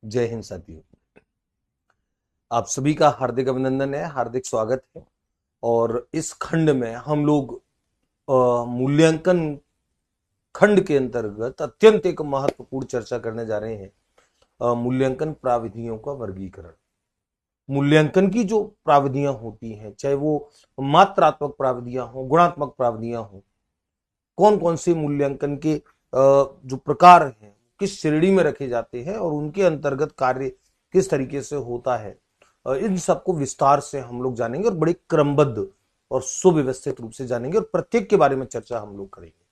जय हिंद साथियों। आप सभी का हार्दिक अभिनंदन है, हार्दिक स्वागत है। और इस खंड में हम लोग मूल्यांकन खंड के अंतर्गत अत्यंत एक महत्वपूर्ण चर्चा करने जा रहे हैं। मूल्यांकन प्राविधियों का वर्गीकरण। मूल्यांकन की जो प्राविधियां होती हैं, चाहे वो मात्रात्मक प्राविधियां हो, गुणात्मक प्राविधियां हो, कौन कौन से मूल्यांकन के जो प्रकार हैं किस श्रेणी में रखे जाते हैं और उनके अंतर्गत कार्य किस तरीके से होता है, इन सबको विस्तार से हम लोग जानेंगे और बड़े क्रमबद्ध और सुव्यवस्थित रूप से जानेंगे और प्रत्येक के बारे में चर्चा हम लोग करेंगे।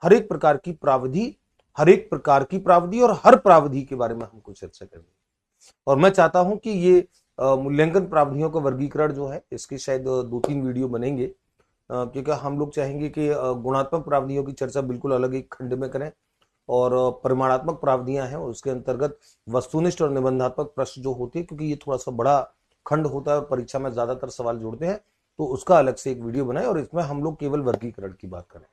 हर एक प्रकार की प्राविधि, हर एक प्रकार की प्राविधि और हर प्राविधि के बारे में हमको चर्चा करनी है। और मैं चाहता हूं कि ये मूल्यांकन प्राविधियों का वर्गीकरण जो है इसके शायद 2-3 वीडियो बनेंगे, क्योंकि हम लोग चाहेंगे कि गुणात्मक प्राविधियों की चर्चा बिल्कुल अलग एक खंड में करें और परिमाणात्मक प्राविधियां हैं उसके अंतर्गत वस्तुनिष्ठ और निबंधात्मक प्रश्न जो होते हैं, क्योंकि ये थोड़ा सा बड़ा खंड होता है और परीक्षा में ज्यादातर सवाल जुड़ते हैं, तो उसका अलग से एक वीडियो बनाए और इसमें हम लोग केवल वर्गीकरण की बात करें।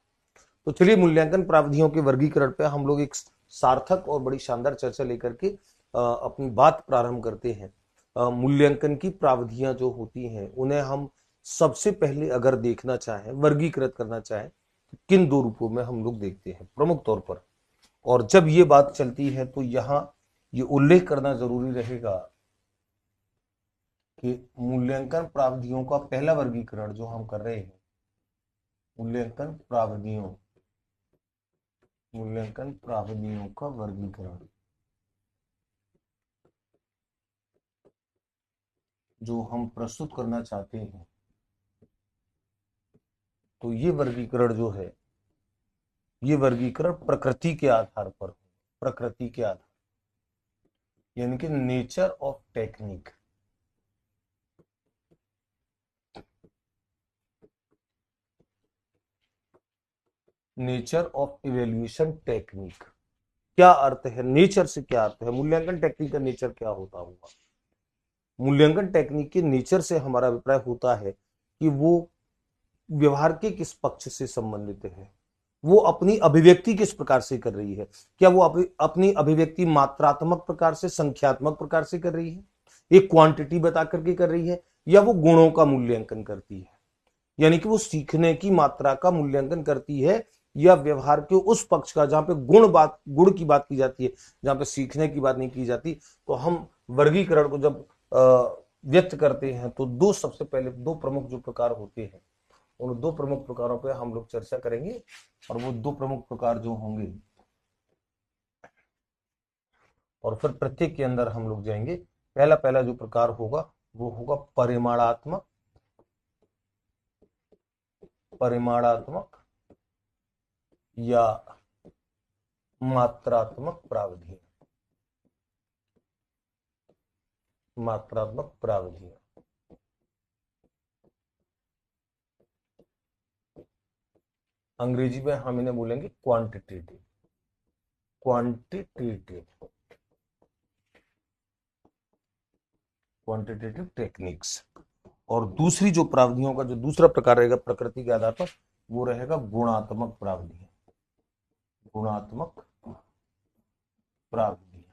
तो चलिए मूल्यांकन प्राविधियों के वर्गीकरण पे हम लोग एक सार्थक और बड़ी शानदार चर्चा लेकर के अपनी बात प्रारंभ करते हैं। मूल्यांकन की प्राविधियां जो होती हैं उन्हें हम सबसे पहले अगर देखना चाहें, वर्गीकृत करना चाहें, तो किन दो रूपों में हम लोग देखते हैं प्रमुख तौर पर। और जब ये बात चलती है तो यहां ये उल्लेख करना जरूरी रहेगा कि मूल्यांकन प्राविधियों का पहला वर्गीकरण जो हम कर रहे हैं, मूल्यांकन प्राविधियों मूल्यांकन प्राविधियों का वर्गीकरण जो हम प्रस्तुत करना चाहते हैं, तो ये वर्गीकरण जो है, ये वर्गीकरण प्रकृति के आधार पर, प्रकृति के आधार यानी कि nature of technique, nature of evaluation technique. क्या अर्थ है नेचर से, क्या अर्थ है मूल्यांकन टेक्निक का नेचर क्या होता होगा? मूल्यांकन टेक्निक के नेचर से हमारा अभिप्राय होता है कि वो व्यवहार के किस पक्ष से संबंधित है, वो अपनी अभिव्यक्ति किस प्रकार से कर रही है। क्या वो अपनी अभिव्यक्ति मात्रात्मक प्रकार से, संख्यात्मक प्रकार से कर रही है, एक क्वांटिटी बता करके कर रही है, या वो गुणों का मूल्यांकन करती है, यानी कि वो सीखने की मात्रा का मूल्यांकन करती है, या व्यवहार के उस पक्ष का जहां पे गुण की बात की जाती है, जहां पे सीखने की बात नहीं की जाती। तो हम वर्गीकरण को जब व्यक्त करते हैं तो दो, सबसे पहले दो प्रमुख जो प्रकार होते हैं, उन दो प्रमुख प्रकारों पे हम लोग चर्चा करेंगे। और वो दो प्रमुख प्रकार जो होंगे, और फिर प्रत्येक के अंदर हम लोग जाएंगे। पहला पहला जो प्रकार होगा वो होगा परिमाणात्मक, परिमाणात्मक या मात्रात्मक प्राविधियां, मात्रात्मक प्राविधियां। अंग्रेजी में हम इन्हें बोलेंगे क्वांटिटेटिव, क्वांटिटेटिव, क्वांटिटेटिव टेक्निक्स। और दूसरी जो प्राविधियों का जो दूसरा प्रकार रहेगा प्रकृति के आधार पर, वो रहेगा गुणात्मक प्राविधियां, गुणात्मक प्राविधियां,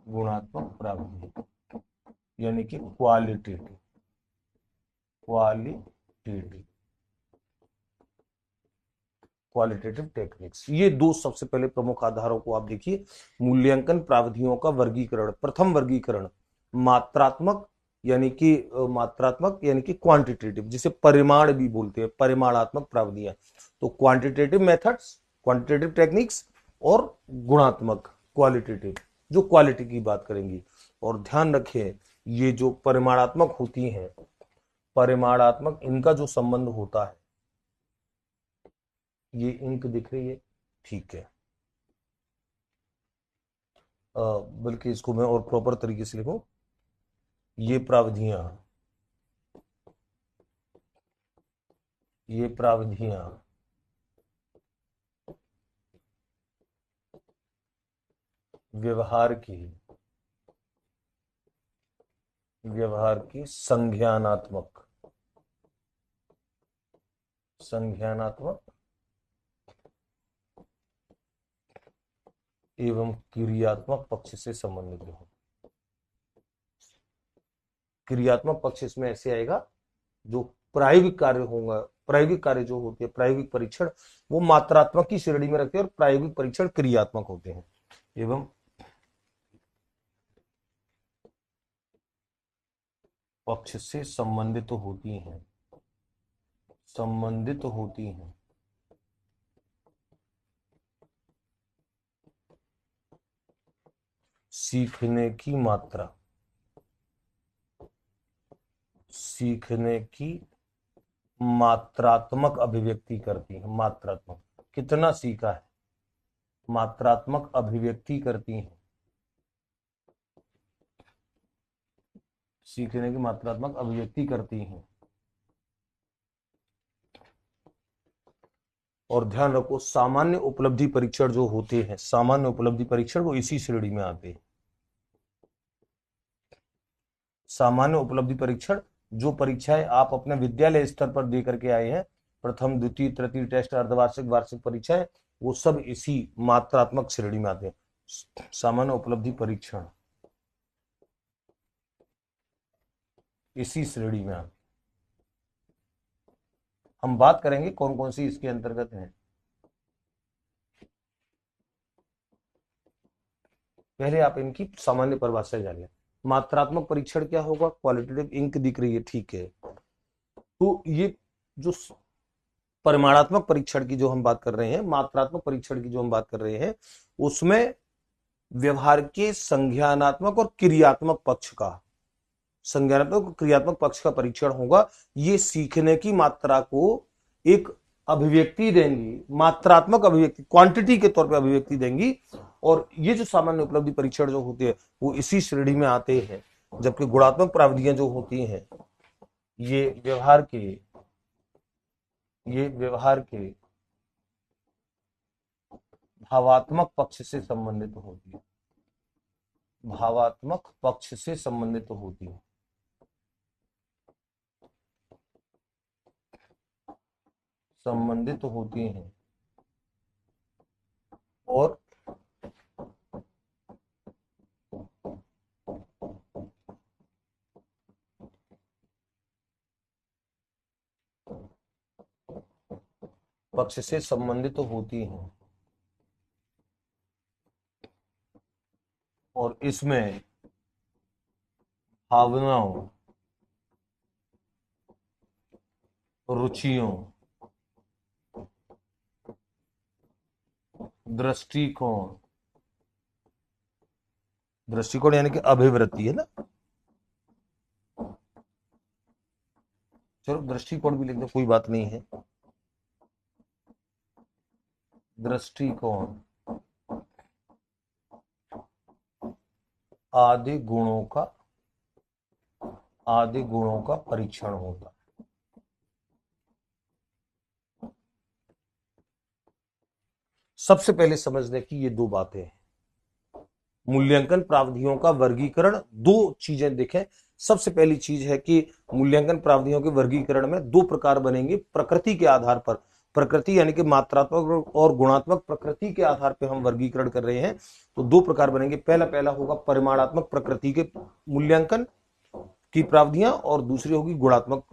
गुणात्मक प्राविधियां यानी कि क्वालिटेटिव, क्वालिटेटिव, क्वालिटेटिव टेक्निक्स। ये दो सबसे पहले प्रमुख आधारों को आप देखिए। मूल्यांकन प्राविधियों का वर्गीकरण, प्रथम वर्गीकरण मात्रात्मक मात्रात्मक यानी कि क्वांटिटेटिव, जिसे परिमाण भी बोलते हैं, परिमाणात्मक प्राविधियां। तो क्वांटिटेटिव मेथड्स, क्वांटिटेटिव टेक्निक्स, और गुणात्मक, क्वालिटेटिव, जो क्वालिटी की बात करेंगी। और ध्यान रखें, ये जो परिमाणात्मक होती हैं, परिमाणात्मक, इनका जो संबंध होता है, ये इंक दिख रही है, ठीक है, बल्कि इसको मैं और प्रॉपर तरीके से लिखूं, ये प्राविधियां, ये प्राविधियां व्यवहार की, व्यवहार की संज्ञानात्मक, संज्ञानात्मक एवं क्रियात्मक पक्ष से संबंधित हो। क्रियात्मक पक्ष इसमें ऐसे आएगा, जो प्रायोगिक कार्य होगा, प्रायोगिक कार्य जो होते हैं, प्रायोगिक परीक्षण, वो मात्रात्मक की श्रेणी में रखते हैं और प्रायोगिक परीक्षण क्रियात्मक होते हैं। एवं पक्ष से संबंधित होती हैं, संबंधित होती हैं। सीखने की मात्रा, सीखने की मात्रात्मक अभिव्यक्ति करती है। मात्रात्मक, कितना सीखा है, मात्रात्मक अभिव्यक्ति करती है। सीखने की मात्रात्मक अभिव्यक्ति करती हैं। और ध्यान रखो, सामान्य उपलब्धि परीक्षण जो होते हैं, सामान्य उपलब्धि परीक्षण, वो इसी श्रेणी में आते हैं। सामान्य उपलब्धि परीक्षण, जो परीक्षाएं आप अपने विद्यालय स्तर पर दे करके आए हैं, प्रथम द्वितीय तृतीय टेस्ट, अर्धवार्षिक, वार्षिक परीक्षाएं, वो सब इसी मात्रात्मक श्रेणी में आते हैं। सामान्य उपलब्धि परीक्षण इसी श्रेणी में आते हैं। हम बात करेंगे कौन कौन सी इसके अंतर्गत है। पहले आप इनकी सामान्य परिभाषा जानिए। मात्रात्मक परीक्षण क्या होगा, क्वालिटेटिव इंक दिख रही है, ठीक है। तो ये जो परिमाणात्मक परीक्षण की जो हम बात कर रहे हैं, मात्रात्मक परीक्षण की जो हम बात कर रहे हैं, उसमें व्यवहार के संज्ञानात्मक और क्रियात्मक पक्ष का, संज्ञानात्मक और क्रियात्मक पक्ष का परीक्षण होगा। ये सीखने की मात्रा को एक अभिव्यक्ति देंगी, मात्रात्मक अभिव्यक्ति, क्वांटिटी के तौर पर अभिव्यक्ति देंगी। और ये जो सामान्य उपलब्धि परीक्षण जो होते हैं, वो इसी श्रेणी में आते हैं। जबकि गुणात्मक प्राविधियां जो होती हैं, ये व्यवहार के भावात्मक पक्ष से संबंधित होती है। भावात्मक पक्ष से संबंधित होती है। संबंधित होती हैं और पक्ष से संबंधित होती हैं। और इसमें भावनाओं, रुचियों, दृष्टिकोण, दृष्टिकोण यानी कि अभिवृत्ति है ना, चलो दृष्टिकोण भी लिख दो, कोई बात नहीं है। दृष्टिकोण आदि गुणों का परीक्षण होता है। सबसे पहले समझने की ये दो बातें हैं। मूल्यांकन प्राविधियों का वर्गीकरण, दो चीजें देखें। सबसे पहली चीज है कि मूल्यांकन प्राविधियों के वर्गीकरण में दो प्रकार बनेंगे प्रकृति के आधार पर। प्रकृति यानी कि मात्रात्मक और गुणात्मक प्रकृति के आधार पर हम वर्गीकरण कर रहे हैं। तो दो प्रकार बनेंगे। पहला होगा परिमाणात्मक प्रकृति के मूल्यांकन की प्राविधियां, और दूसरी होगी गुणात्मक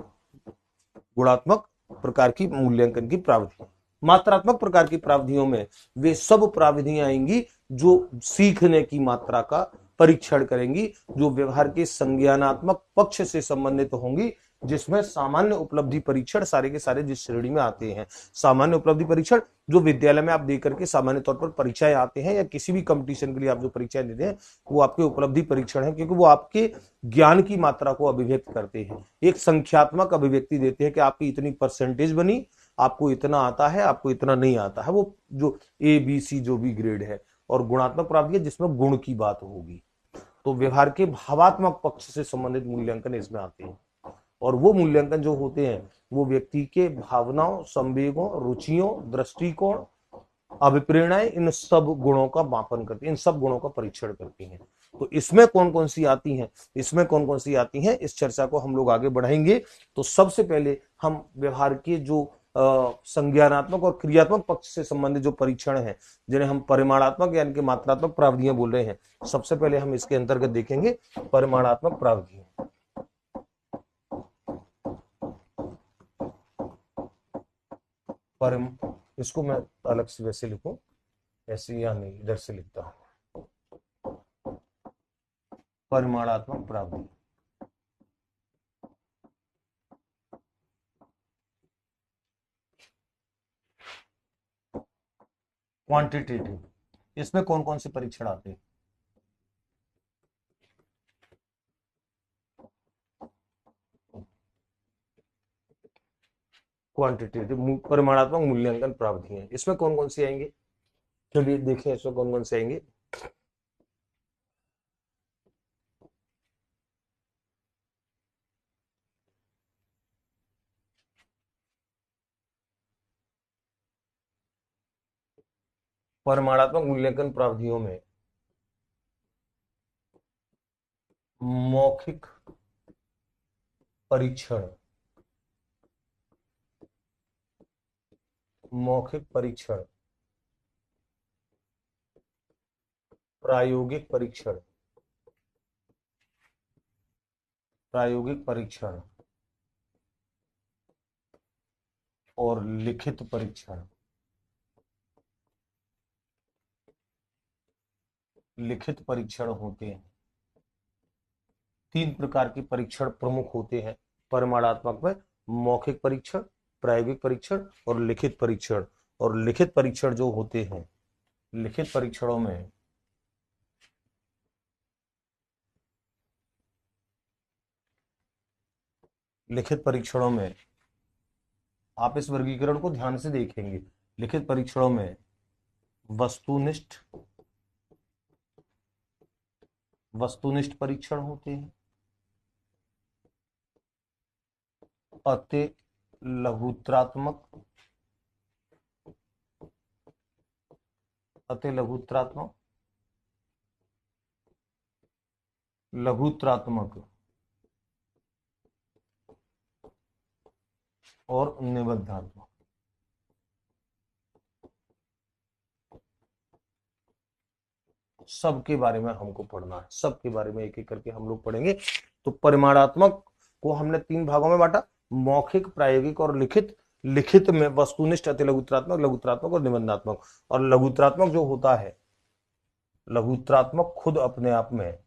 प्रकार की मूल्यांकन की प्राविधियां। मात्रात्मक प्रकार की प्राविधियों में वे सब प्राविधियां आएंगी जो सीखने की मात्रा का परीक्षण करेंगी, जो व्यवहार के संज्ञानात्मक पक्ष से संबंधित होंगी, जिसमें सामान्य उपलब्धि परीक्षण सारे के सारे जिस श्रेणी में आते हैं। सामान्य उपलब्धि परीक्षण जो विद्यालय में आप दे करके सामान्य तौर पर परीक्षाएं आते हैं, या किसी भी कंपटीशन के लिए आप जो परीक्षाएं देते हैं, वो आपके उपलब्धि परीक्षण है, क्योंकि वो आपके ज्ञान की मात्रा को अभिव्यक्त करते हैं। एक संख्यात्मक अभिव्यक्ति देते हैं कि आपकी इतनी परसेंटेज बनी, आपको इतना आता है, आपको इतना नहीं आता है, वो जो ABC जो भी ग्रेड है। और गुणात्मक प्राप्ति है जिसमें गुण की बात होगी। तो व्यवहार के भावात्मक पक्ष से संबंधित मूल्यांकन इसमें आते हैं। और वो मूल्यांकन जो होते हैं, वो व्यक्ति के भावनाओं, संवेगों, रुचियों, दृष्टिकोण, अभिप्रेरणाएं, इन सब गुणों का मापन करती हैं, इन सब गुणों का परीक्षण करती हैं। तो इसमें कौन कौन सी आती हैं, इस चर्चा को हम लोग आगे बढ़ाएंगे। तो सबसे पहले हम व्यवहार के जो संज्ञानात्मक और क्रियात्मक पक्ष से संबंधित जो परीक्षण हैं, जिन्हें हम परिमाणात्मक यानी कि मात्रात्मक प्राविधियां बोल रहे हैं, सबसे पहले हम इसके अंतर्गत देखेंगे परिमाणात्मक प्राविधियां। इसको मैं अलग से वैसे लिखूं, ऐसे या नहीं, इधर से लिखता हूं, परिमाणात्मक प्राविधि। क्वांटिटेटिव, इसमें कौन कौन से परीक्षण आते हैं? क्वांटिटेटिव परिमाणात्मक मूल्यांकन प्राविधियां, इसमें कौन कौन से आएंगे? चलिए देखें इसमें कौन कौन से आएंगे। परिमाणात्मक मूल्यांकन प्राविधियों में मौखिक परीक्षण, मौखिक परीक्षण, प्रायोगिक परीक्षण, प्रायोगिक परीक्षण और लिखित परीक्षण, लिखित परीक्षण होते हैं। 3 प्रकार के परीक्षण प्रमुख होते हैं परिमाणात्मक में, मौखिक परीक्षण, प्रायोगिक परीक्षण और लिखित परीक्षण। और लिखित परीक्षण जो होते हैं, लिखित परीक्षणों में लिखित परीक्षणों में आप इस वर्गीकरण को ध्यान से देखेंगे। लिखित परीक्षणों में वस्तुनिष्ठ, वस्तुनिष्ठ परीक्षण होते हैं, अति लघुत्रात्मक, अति लघुत्रात्मक, लघुत्रात्मक और निबंधात्मक। सबके बारे में हमको पढ़ना है, सबके बारे में एक एक करके हम लोग पढ़ेंगे। तो परिमाणात्मक को हमने 3 भागों में बांटा, मौखिक, प्रायोगिक और लिखित। लिखित में वस्तुनिष्ठ, अति लघुत्रात्मक, लघुत्रात्मक और निबंधात्मक। और लघुत्रात्मक जो होता है, लघुत्रात्मक खुद अपने आप में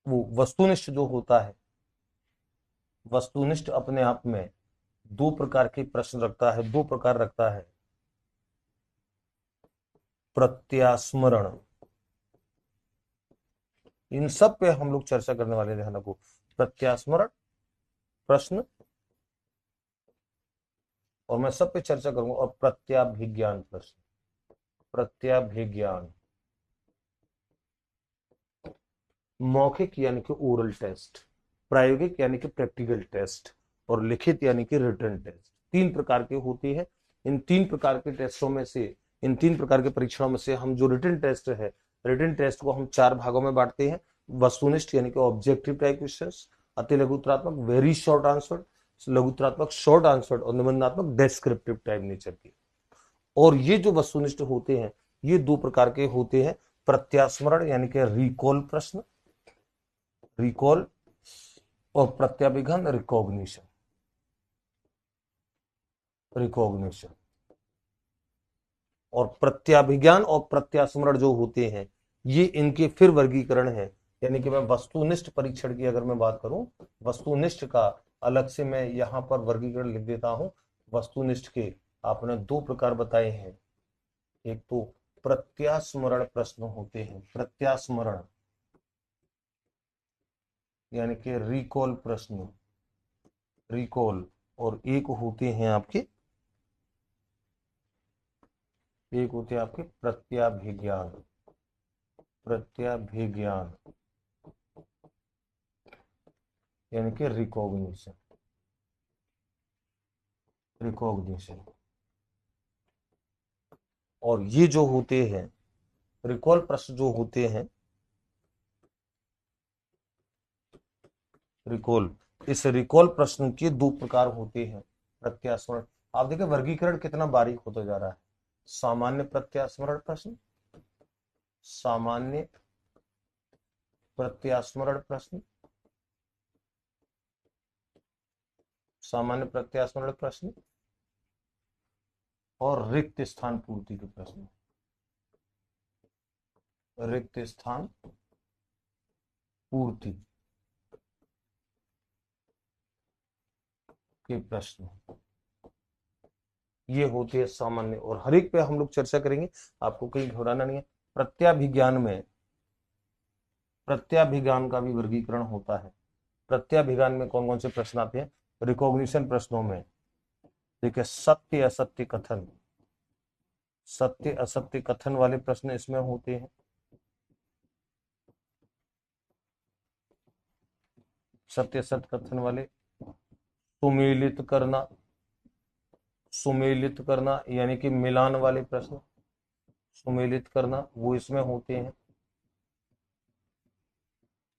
वो वस्तुनिष्ठ जो होता है, वस्तुनिष्ठ अपने आप में 2 प्रकार के प्रश्न रखता है, 2 प्रकार रखता है। प्रत्यास्मरण, इन सब पे हम लोग चर्चा करने वाले हैं, ध्यान रखो। प्रत्यास्मरण प्रश्न, और मैं सब पे चर्चा करूंगा। और प्रत्याभिज्ञान प्रश्न, प्रत्याभिज्ञान। मौखिक यानी कि ओरल टेस्ट, प्रायोगिक यानी कि प्रैक्टिकल टेस्ट और लिखित यानी कि रिटन टेस्ट। 3 प्रकार के होते हैं। इन 3 प्रकार के टेस्टों में से, इन 3 प्रकार के परीक्षणों में से हम जो रिटन टेस्ट है, रिटन टेस्ट को हम 4 भागों में बांटते हैं। वस्तुनिष्ठ यानी कि ऑब्जेक्टिव टाइप क्वेश्चंस, अति लघुत्रात्मक वेरी शॉर्ट आंसर, लघुत्रात्मक शॉर्ट आंसर और निबंधात्मक डिस्क्रिप्टिव टाइप नेचर के। और ये जो वस्तुनिष्ठ होते हैं, ये 2 प्रकार के होते हैं। प्रत्यास्मरण यानी कि रिकॉल प्रश्न, रिकॉल, और प्रत्याभिज्ञान रिकॉग्निशन, रिकॉग्निशन। और प्रत्याभिज्ञान और प्रत्यास्मरण जो होते हैं, ये इनके फिर वर्गीकरण है। यानी कि मैं वस्तुनिष्ठ परीक्षण की अगर मैं बात करूं, वस्तुनिष्ठ का अलग से मैं यहां पर वर्गीकरण लिख देता हूं। वस्तुनिष्ठ के आपने 2 प्रकार बताए हैं। एक तो प्रत्यास्मरण प्रश्न होते हैं, प्रत्यास्मरण यानी कि रिकॉल प्रश्न, रिकॉल। और एक होते हैं आपके, एक होते हैं आपके प्रत्याभिज्ञान, प्रत्याभिज्ञान यानी कि रिकॉग्निशन, रिकॉग्निशन। और ये जो होते हैं रिकॉल प्रश्न जो होते हैं, रिकॉल। इस रिकॉल प्रश्न के दो प्रकार होते हैं, प्रत्यास्मरण। आप देखिए वर्गीकरण कितना बारीक होता जा रहा है। सामान्य प्रत्यास्मरण प्रश्न, सामान्य प्रत्यास्मरण प्रश्न, सामान्य प्रत्यास्मरण प्रश्न और रिक्त स्थान पूर्ति के प्रश्न, रिक्त स्थान पूर्ति के प्रश्न, ये होते हैं सामान्य। और हर एक पे हम लोग चर्चा करेंगे, आपको कहीं घबराना नहीं है। प्रत्याभिज्ञान में प्रत्याभिज्ञान का भी वर्गीकरण होता है। प्रत्याभिज्ञान में कौन कौन से प्रश्न आते हैं? रिकॉग्निशन प्रश्नों में देखिए सत्य असत्य कथन, सत्य असत्य कथन वाले प्रश्न इसमें होते हैं। सत्य सत्य कथन वाले, सुमेलित करना, सुमेलित करना यानी कि मिलान वाले प्रश्न, सुमेलित करना वो इसमें होते हैं।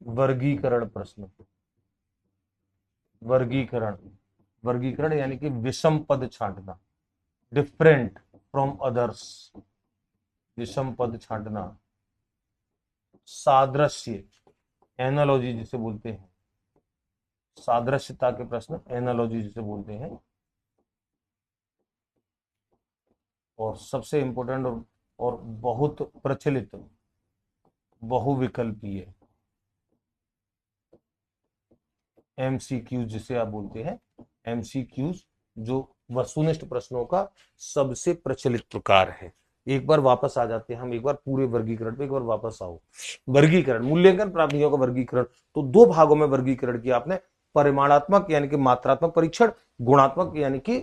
वर्गीकरण प्रश्न, वर्गीकरण, वर्गीकरण यानी कि विषम पद छांटना, डिफरेंट फ्रॉम अदर्स, विषम पद छांटना। सादृश्य, एनालॉजी जिसे बोलते हैं, सादृश्यता के प्रश्न एनालॉजी जिसे बोलते हैं। और सबसे इंपॉर्टेंट और बहुत प्रचलित बहुविकल्पीय, एमसीक्यू जिसे आप बोलते हैं, एमसीक्यूज जो वस्तुनिष्ठ प्रश्नों का सबसे प्रचलित प्रकार है। एक बार वापस आ जाते हैं हम, एक बार पूरे वर्गीकरण पे एक बार वापस आओ। वर्गीकरण, मूल्यांकन प्राप्तियों का वर्गीकरण तो दो भागों में वर्गीकरण किया आपने, परिमाणात्मक यानी कि मात्रात्मक परीक्षण, गुणात्मक यानी कि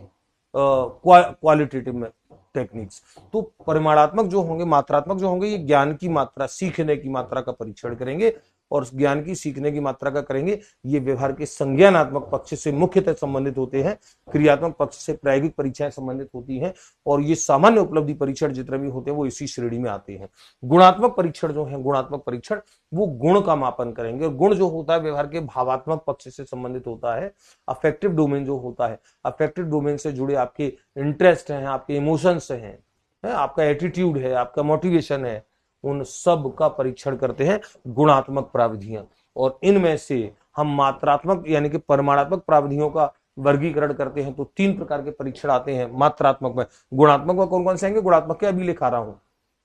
क्वालिटेटिव टेक्निक्स। तो परिमाणात्मक जो होंगे, मात्रात्मक जो होंगे, ये ज्ञान की मात्रा, सीखने की मात्रा का परीक्षण करेंगे, और ज्ञान की सीखने की मात्रा का करेंगे। ये व्यवहार के संज्ञानात्मक पक्ष से मुख्यतः संबंधित होते हैं, क्रियात्मक पक्ष से प्रायोगिक परीक्षाएं संबंधित होती हैं, और ये सामान्य उपलब्धि परीक्षण जितने भी होते हैं वो इसी श्रेणी में आते हैं। गुणात्मक परीक्षण जो है, गुणात्मक परीक्षण वो गुण का मापन करेंगे, और गुण जो होता है व्यवहार के भावात्मक पक्ष से संबंधित होता है। अफेक्टिव डोमेन जो होता है, अफेक्टिव डोमेन से जुड़े आपके इंटरेस्ट हैं, आपके इमोशंस हैं, आपका एटीट्यूड है, आपका मोटिवेशन है, उन सब का परीक्षण करते हैं गुणात्मक प्राविधियां। और इनमें से हम मात्रात्मक यानी कि परिमाणात्मक प्राविधियों का वर्गीकरण करते हैं तो तीन प्रकार के परीक्षण आते हैं मात्रात्मक में। गुणात्मक में कौन कौन से आएंगे? गुणात्मक के अभी लिखा रहा हूं।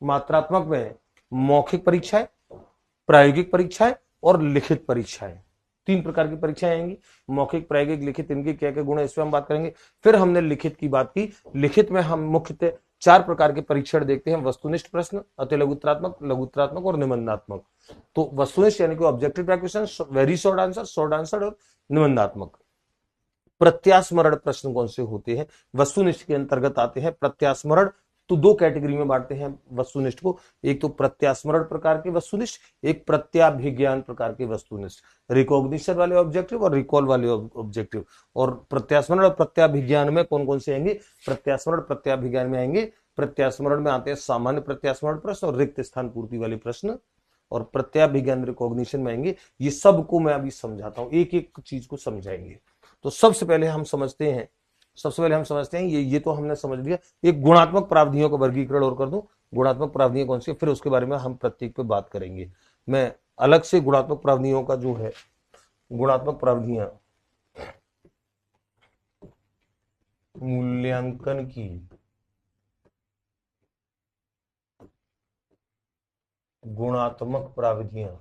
मात्रात्मक में मौखिक परीक्षाएं, प्रायोगिक परीक्षाएं और लिखित परीक्षाएं, तीन प्रकार की परीक्षाएं आएंगी। मौखिक, प्रायोगिक, लिखित, इनके क्या क्या गुण है इस पर हम बात करेंगे। फिर हमने लिखित की बात की। लिखित में हम मुख्यतः चार प्रकार के परीक्षण देखते हैं, वस्तुनिष्ठ प्रश्न, अति लघुत्रात्मक, लघुत्रात्मक और निबंधात्मक। तो वस्तुनिष्ठ यानी कि objective question, very short answer और निबंधात्मक। प्रत्यास्मरण प्रश्न कौन से होते हैं? वस्तुनिष्ठ के अंतर्गत आते हैं। प्रत्यास्मरण तो दो कैटेगरी में बांटते हैं वस्तुनिष्ठ को, एक तो प्रत्यास्मरण प्रकार के वस्तुनिष्ठ, एक प्रत्याभिज्ञान प्रकार के वस्तुनिष्ठ। रिकॉग्निशन वाले ऑब्जेक्टिव और रिकॉल वाले ऑब्जेक्टिव। और प्रत्यास्मरण और प्रत्याभिज्ञान में कौन कौन से आएंगे? प्रत्यास्मरण प्रत्याभिज्ञान में आएंगे, प्रत्यास्मरण में आते हैं सामान्य प्रत्यास्मरण प्रश्न और रिक्त स्थान पूर्ति वाले प्रश्न, और प्रत्याभिज्ञान रिकॉग्निशन में आएंगे। ये सबको मैं अभी समझाता हूं, एक एक चीज को समझाएंगे। तो सबसे पहले हम समझते हैं, ये तो हमने समझ लिया। एक गुणात्मक प्रावधानियों का वर्गीकरण और कर दूं, गुणात्मक प्रावधानियां कौन सी, फिर उसके बारे में हम प्रत्येक पे बात करेंगे। मैं अलग से गुणात्मक प्रावधानियों का जो है, गुणात्मक प्रावधानियां मूल्यांकन की गुणात्मक प्रावधानियां,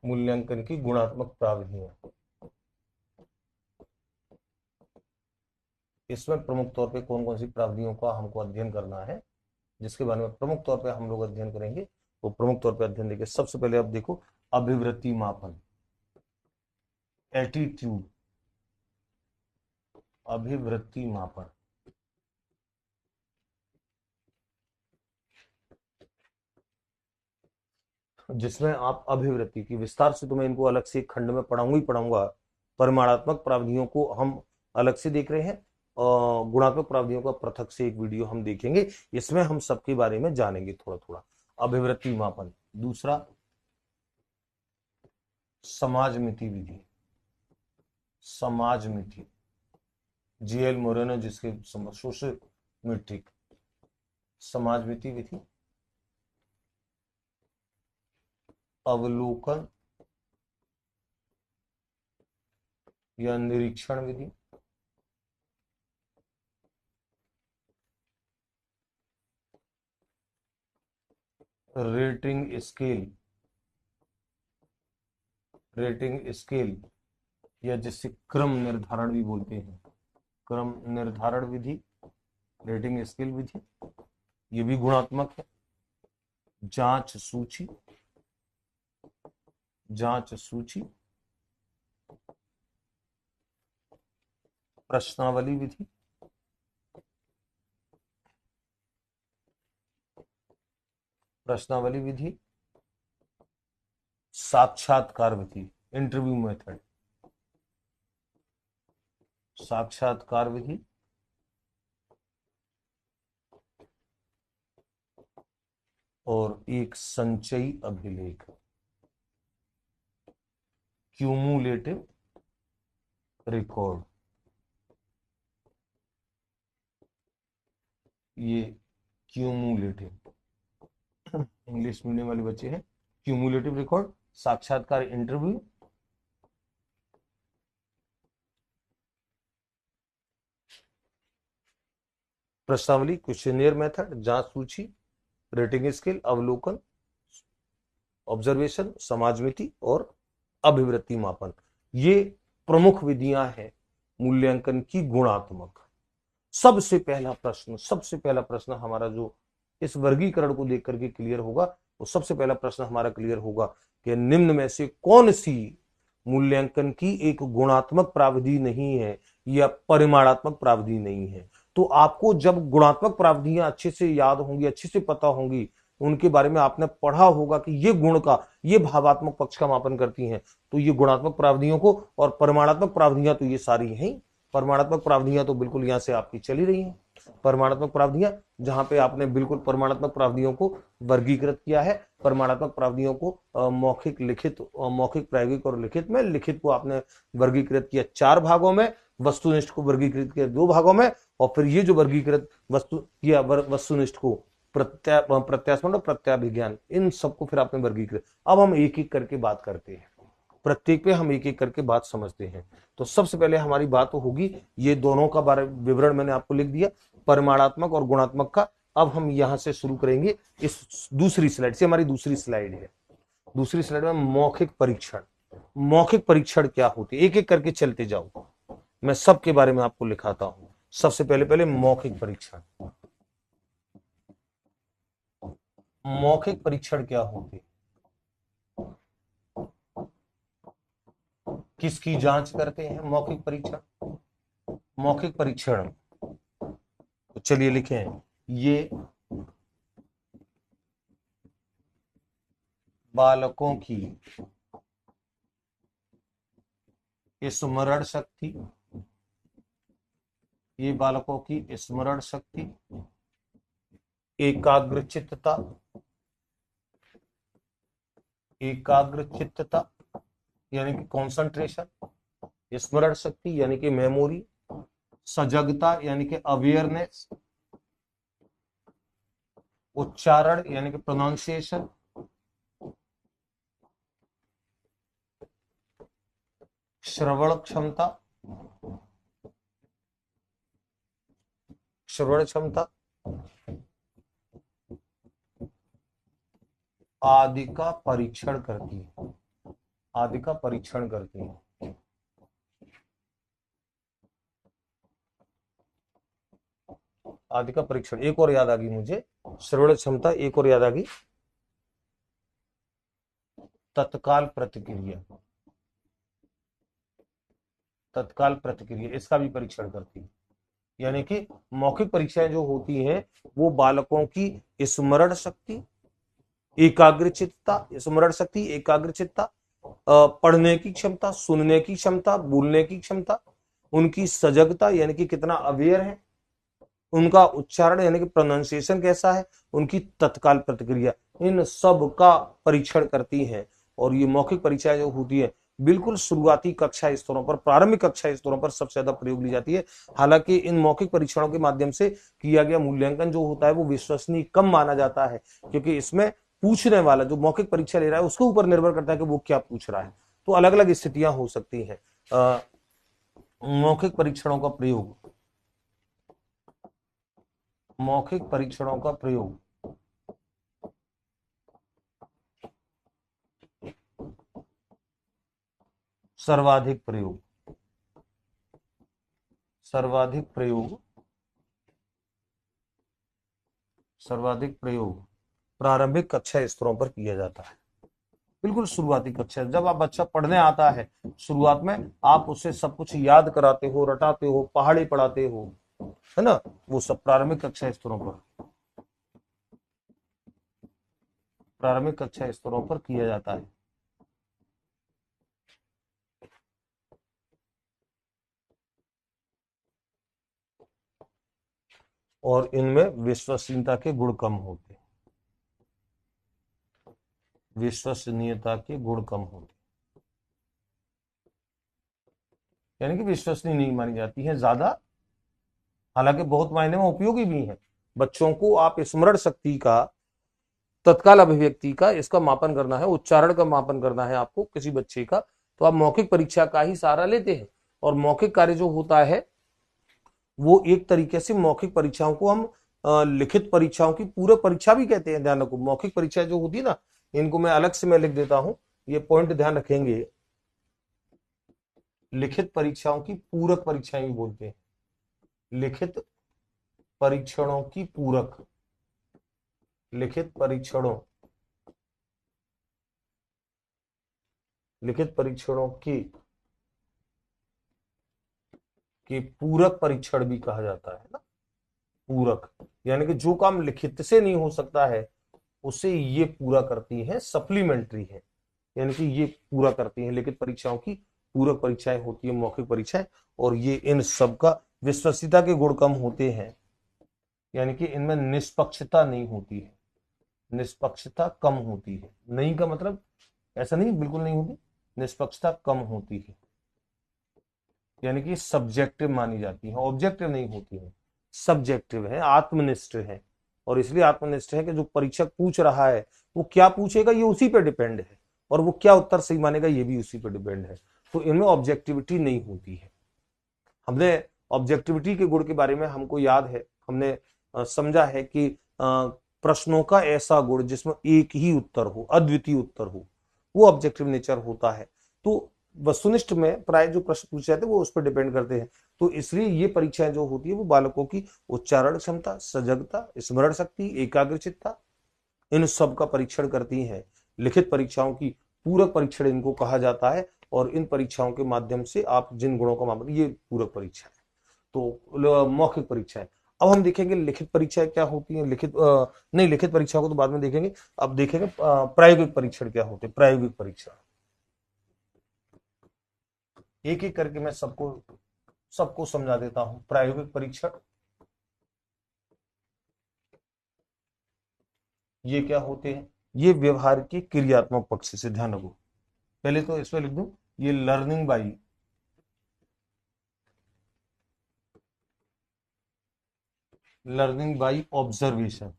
मूल्यांकन की गुणात्मक प्रावधानियां, इसमें प्रमुख तौर पे कौन कौन सी प्रावधानियों का हमको अध्ययन करना है, जिसके बारे में प्रमुख तौर पे हम लोग अध्ययन करेंगे। वो प्रमुख तौर पे अध्ययन देखिए, सबसे पहले आप देखो अभिवृत्ति मापन, एटीट्यूड, अभिवृत्ति मापन। जिसमें आप अभिवृत्ति की विस्तार से, तो मैं इनको अलग से एक खंड में पढ़ाऊंगा ही पढ़ाऊंगा। परिमाणात्मक प्रावधानियों को हम अलग से देख रहे हैं, और गुणात्मक प्रावधानियों का पृथक से एक वीडियो हम देखेंगे। इसमें हम सबके बारे में जानेंगे थोड़ा थोड़ा। अभिवृत्ति मापन, दूसरा समाजमिति विधि, समाजमिति, जीएल मोरेनो जिसके सोशियोमेट्रिक, समाजमिति विधि, अवलोकन या निरीक्षण विधि, रेटिंग स्केल, रेटिंग स्केल या जिसे क्रम निर्धारण भी बोलते हैं, क्रम निर्धारण विधि, रेटिंग स्केल विधि, ये भी गुणात्मक है। जांच सूची, जांच सूची, प्रश्नावली विधि, प्रश्नावली विधि, साक्षात्कार विधि, इंटरव्यू मेथड, साक्षात्कार विधि, और एक संचयी अभिलेख, क्यूमुलेटिव रिकॉर्ड। ये क्यूमुलेटिव, इंग्लिश मीडियम वाले बच्चे हैं, क्यूमुलेटिव रिकॉर्ड, साक्षात्कार, इंटरव्यू, प्रश्नावली, क्वेश्चनियर मेथड, जांच सूची, रेटिंग स्केल, अवलोकन, ऑब्जर्वेशन, समाजमिति और अभिवृत्ति मापन। ये प्रमुख विधियां हैं मूल्यांकन की गुणात्मक। सबसे पहला प्रश्न हमारा जो इस वर्गीकरण को देख करके क्लियर होगा, वो सबसे पहला प्रश्न हमारा क्लियर होगा कि निम्न में से कौन सी मूल्यांकन की एक गुणात्मक प्राविधि नहीं है या परिमाणात्मक प्राविधि नहीं है। तो आपको जब गुणात्मक प्राविधियां अच्छे से याद होंगी, अच्छे से पता होंगी, उनके बारे में आपने पढ़ा होगा कि ये गुण का, ये भावात्मक पक्ष का मापन करती हैं, तो ये गुणात्मक प्राविधियों को, और परिमाणात्मक प्राविधियां तो ये सारी हैं। परिमाणात्मक प्राविधियां तो बिल्कुल यहां से आपकी चली रही हैं। परिमाणात्मक प्राविधियां, जहां पे आपने बिल्कुल परिमाणात्मक प्राविधियों को वर्गीकृत किया है। परिमाणात्मक प्राविधियों को मौखिक, लिखित, मौखिक, प्रायोगिक और लिखित में। लिखित को आपने वर्गीकृत किया 4 भागों में, वस्तुनिष्ठ को वर्गीकृत किया 2 भागों में, और फिर ये जो वर्गीकृत वस्तुनिष्ठ को प्रत्यास्मरण और प्रत्याभिज्ञान, इन सबको फिर आपने वर्गीकृत। अब हम एक एक करके बात करते हैं, प्रत्येक पे हम एक एक करके बात समझते हैं। तो सबसे पहले हमारी बात तो होगी, ये दोनों का विवरण मैंने आपको लिख दिया, परिमाणात्मक और गुणात्मक का। अब हम यहां से शुरू करेंगे इस दूसरी स्लाइड से। हमारी दूसरी स्लाइड है, दूसरी स्लाइड में मौखिक परीक्षण। मौखिक परीक्षण क्या होती है, एक एक करके चलते जाओ, मैं सबके बारे में आपको लिखाता हूं। सबसे पहले मौखिक परीक्षण। मौखिक परीक्षण क्या होती है, किसकी जांच करते हैं मौखिक परीक्षण? मौखिक परीक्षण, तो चलिए लिखें, ये बालकों की स्मरण शक्ति, ये बालकों की स्मरण शक्ति, एकाग्रचित्तता, एकाग्रचित्तता यानी कि कंसंट्रेशन, स्मरण शक्ति यानी कि मेमोरी, सजगता यानी कि अवेयरनेस, उच्चारण यानी कि प्रोनाउंसिएशन, श्रवण क्षमता, श्रवण क्षमता आदि का परीक्षण करती है, आदि का परीक्षण करती है। आदि का परीक्षण, एक और याद आ गई मुझे, श्रवण क्षमता, एक और याद आ गई, तत्काल प्रतिक्रिया, तत्काल प्रतिक्रिया, इसका भी परीक्षण करती है। यानी कि मौखिक परीक्षाएं जो होती हैं वो बालकों की स्मरण शक्ति, एकाग्रचित्तता, स्मरण शक्ति, एकाग्रचित्तता, पढ़ने की क्षमता, सुनने की क्षमता, बोलने की क्षमता, उनकी सजगता यानी कि कितना अवेयर है, उनका उच्चारण यानी कि प्रोनाउंसिएशन कैसा है, उनकी तत्काल प्रतिक्रिया, इन सब का परीक्षण करती हैं। और ये मौखिक परीक्षाएं जो होती है बिल्कुल शुरुआती कक्षा स्तरों पर, प्रारंभिक कक्षा स्तरों पर सबसे ज्यादा प्रयोग ली जाती है। हालांकि इन मौखिक परीक्षणों के माध्यम से किया गया मूल्यांकन जो होता है वो विश्वसनीय कम माना जाता है, क्योंकि इसमें पूछने वाला जो मौखिक परीक्षा ले रहा है उसके ऊपर निर्भर करता है कि वो क्या पूछ रहा है। तो अलग अलग स्थितियां हो सकती हैं। मौखिक परीक्षणों का प्रयोग, मौखिक परीक्षणों का प्रयोग सर्वाधिक प्रयोग, सर्वाधिक प्रयोग, सर्वाधिक प्रयोग प्रारंभिक कक्षा स्तरों पर किया जाता है। बिल्कुल शुरुआती कक्षा, जब आप बच्चा पढ़ने आता है शुरुआत में आप उसे सब कुछ याद कराते हो, रटाते हो, पहाड़ी पढ़ाते हो, है ना, वो सब प्रारंभिक कक्षा स्तरों पर, प्रारंभिक कक्षा स्तरों पर किया जाता है। और इनमें विश्वसनीयता के गुण कम होते, विश्वसनीयता के गुण कम होते, यानी कि विश्वसनीय नहीं मानी जाती है ज्यादा। हालांकि बहुत मायने में उपयोगी भी है। बच्चों को आप स्मरण शक्ति का, तत्काल अभिव्यक्ति का इसका मापन करना है, उच्चारण का मापन करना है आपको किसी बच्चे का, तो आप मौखिक परीक्षा का ही सहारा लेते हैं। और मौखिक कार्य जो होता है वो एक तरीके से मौखिक परीक्षाओं को हम लिखित परीक्षाओं की पूरक परीक्षा भी कहते हैं। ध्यान रखो, मौखिक परीक्षा जो होती है ना, इनको मैं अलग से मैं लिख देता हूं, ये पॉइंट ध्यान रखेंगे। लिखित परीक्षाओं की पूरक परीक्षाएं भी बोलते हैं, लिखित परीक्षणों की पूरक, लिखित परीक्षणों, लिखित परीक्षणों की पूरक परीक्षण भी कहा जाता है ना। पूरक यानी कि जो काम लिखित से नहीं हो सकता है उसे ये पूरा करती है, सप्लीमेंट्री है, यानी कि ये पूरा करती है। लिखित परीक्षाओं की पूरक परीक्षाएं होती है मौखिक परीक्षाएं, और ये इन सब का विश्वसनीयता के गुण कम होते हैं, यानी कि इनमें निष्पक्षता नहीं होती है, निष्पक्षता कम होती है। नहीं का मतलब ऐसा नहीं बिल्कुल नहीं होती, निष्पक्षता कम होती है, यानी कि सब्जेक्टिव मानी जाती है, ऑब्जेक्टिव नहीं होती है, सब्जेक्टिव है, आत्मनिष्ठ है। और इसलिए आत्मनिष्ठ है कि जो परीक्षक पूछ रहा है वो क्या पूछेगा ये उसी पे डिपेंड है, और वो क्या उत्तर सही मानेगा ये भी उसी पे डिपेंड है। तो इनमें ऑब्जेक्टिविटी नहीं होती है। हमने ऑब्जेक्टिविटी के गुण के बारे में हमको याद है, हमने समझा है कि प्रश्नों का ऐसा गुण जिसमें एक ही उत्तर हो, अद्वितीय उत्तर हो, वो ऑब्जेक्टिव नेचर होता है। तो वस्तुनिष्ठ में प्राय जो प्रश्न पूछे जाते हैं वो उस पर डिपेंड करते हैं। तो इसलिए ये परीक्षाएं जो होती है वो बालकों की उच्चारण क्षमता, सजगता, स्मरण शक्ति, एकाग्रचित्ता, इन सब का परीक्षण करती हैं। लिखित परीक्षाओं की पूरक परीक्षण इनको कहा जाता है, और इन परीक्षाओं के माध्यम से आप जिन गुणों का मापन, ये पूरक परीक्षा है। तो मौखिक परीक्षा है। अब हम देखेंगे लिखित परीक्षाएं क्या होती हैं, लिखित नहीं, लिखित परीक्षा को तो बाद में देखेंगे। अब देखेंगे प्रायोगिक परीक्षण क्या होते हैं। प्रायोगिक परीक्षा एक एक करके मैं सबको सबको समझा देता हूं। प्रायोगिक परीक्षण ये क्या होते हैं, ये व्यवहार के क्रियात्मक पक्ष से, ध्यान रखो। पहले तो इसमें लिख दूं, ये learning by, learning by observation,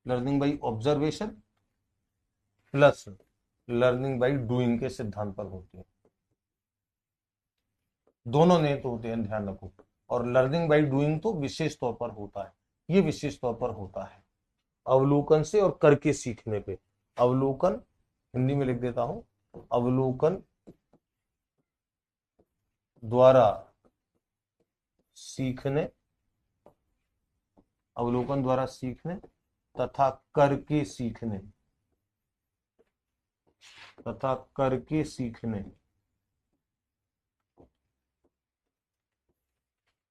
learning by observation plus learning by doing के सिद्धांत पर होती है। दोनों ने तो होते हैं, ध्यान रखो। और लर्निंग बाई डूइंग तो विशेष तौर पर होता है, ये विशेष तौर पर होता है अवलोकन से और करके सीखने पे। अवलोकन हिंदी में लिख देता हूं, अवलोकन द्वारा सीखने, अवलोकन द्वारा सीखने तथा करके सीखने, तथा करके सीखने,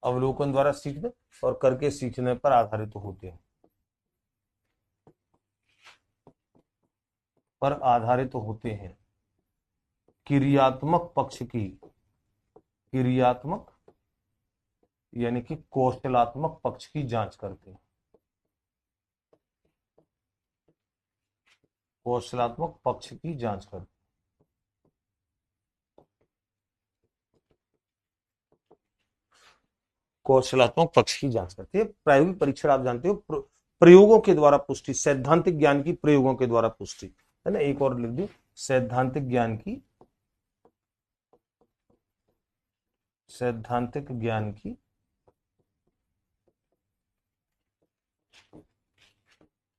अवलोकन द्वारा सीखने और करके सीखने पर आधारित होते हैं, पर आधारित होते हैं। क्रियात्मक पक्ष की, क्रियात्मक यानी कि कौशलात्मक पक्ष की जांच करते हैं। कौशलात्मक पक्ष की जांच करती, कौशलात्मक पक्ष की जांच करती है। प्रायोगिक परीक्षण आप जानते हो, प्रयोगों के द्वारा पुष्टि, सैद्धांतिक ज्ञान की प्रयोगों के द्वारा पुष्टि, है ना। एक और लिख दो, सैद्धांतिक ज्ञान की, सैद्धांतिक ज्ञान की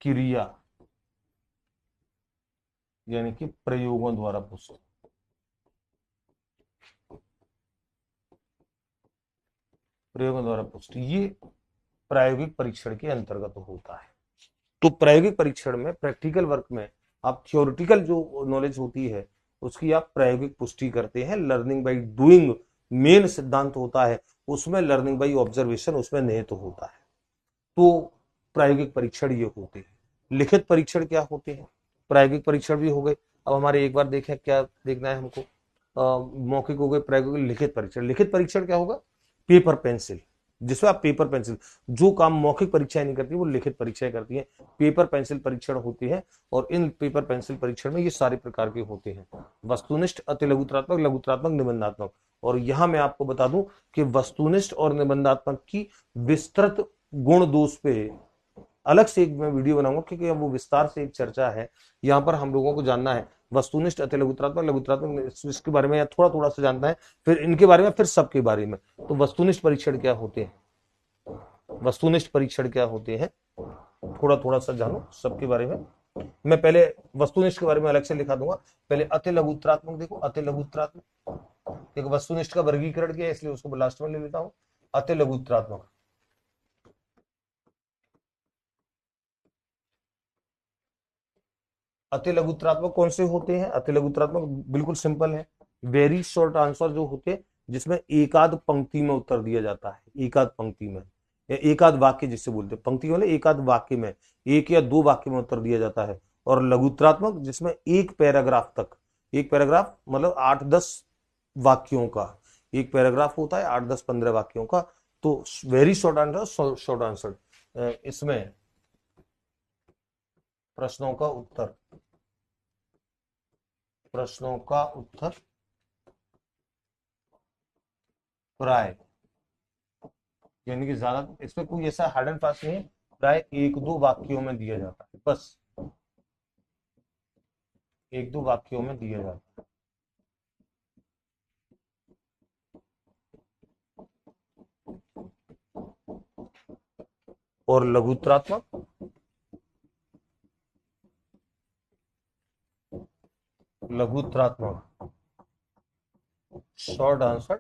क्रिया, यानी कि प्रयोगों द्वारा पुष्टि, प्रयोगों द्वारा पुष्टि, ये प्रायोगिक परीक्षण के अंतर्गत होता है। तो प्रायोगिक परीक्षण में, प्रैक्टिकल वर्क में आप थियोरिटिकल जो नॉलेज होती है उसकी आप प्रायोगिक पुष्टि करते हैं। लर्निंग बाय डूइंग मेन सिद्धांत होता है, उसमें लर्निंग बाय ऑब्जर्वेशन उसमें निहित होता है। तो प्रायोगिक परीक्षण ये होते हैं। लिखित परीक्षण क्या होते हैं? प्रायोगिक परीक्षण भी हो गए। अब हमारे एक बार देखें, क्या देखना है हमको, मौखिक हो गए, प्रायोगिक, लिखित परीक्षण। लिखित परीक्षण क्या होगा? पेपर पेंसिल, जिसमें आप पेपर पेंसिल, जो काम मौखिक परीक्षाएं नहीं करती वो लिखित परीक्षाएं करती हैं, पेपर पेंसिल परीक्षण होती है। और इन पेपर पेंसिल परीक्षण में ये सारे प्रकार के होते हैं, वस्तुनिष्ठ, अति लघुत्रात्मक, लघुत्रात्मक, निबंधात्मक। और यहां मैं आपको बता दूं कि वस्तुनिष्ठ और निबंधात्मक की विस्तृत गुण दोष पे अलग से एक मैं वीडियो बनाऊंगा, क्योंकि वो विस्तार से एक चर्चा है। यहाँ पर हम लोगों को जानना है वस्तुनिष्ठ, अति लघुत्रात्मक, लघुत्रात्मक, इसके बारे में थोड़ा थोड़ा सा जानना है, फिर इनके बारे में, फिर सबके बारे में। तो वस्तुनिष्ठ परीक्षण क्या होते हैं, वस्तुनिष्ठ परीक्षण क्या होते हैं, थोड़ा थोड़ा सा जानो सबके बारे में। मैं पहले वस्तुनिष्ठ के बारे में अलग से लिखा दूंगा। पहले अति लघुत्रात्मक देखो, अति लघुत्रात्मक, एक वस्तुनिष्ठ का वर्गीकरण किया इसलिए उसको लास्ट में ले लेता हूं। अति लघुत्रात्मक, अति लघुत्रात्मक कौन से होते हैं? अति लघुत्रात्मक बिल्कुल सिंपल है, वेरी शॉर्ट आंसर जो होते हैं, जिसमें एक आध पंक्ति में उत्तर दिया जाता है, एक आध पंक्ति में, या एक आध वाक्य जिसे बोलते हैं, पंक्ति वाले एक आध वाक्य में, एक या दो वाक्य में उत्तर दिया जाता है। और लघुत्रात्मक जिसमें एक पैराग्राफ तक, एक पैराग्राफ मतलब 8-10 वाक्यों का एक पैराग्राफ होता है, 8-10-15 वाक्यों का। तो very short answer, short answer, इसमें प्रश्नों का उत्तर, प्रश्नों का उत्तर प्राय, यानी कि ज्यादा इसमें कोई ऐसा हार्ड एंड फास्ट नहीं है, प्राय एक दो वाक्यों में दिया जाता है, बस एक दो वाक्यों में दिया जाता है। और लघुत्रात्मक, लघुत्रात्मक शॉर्ट आंसर,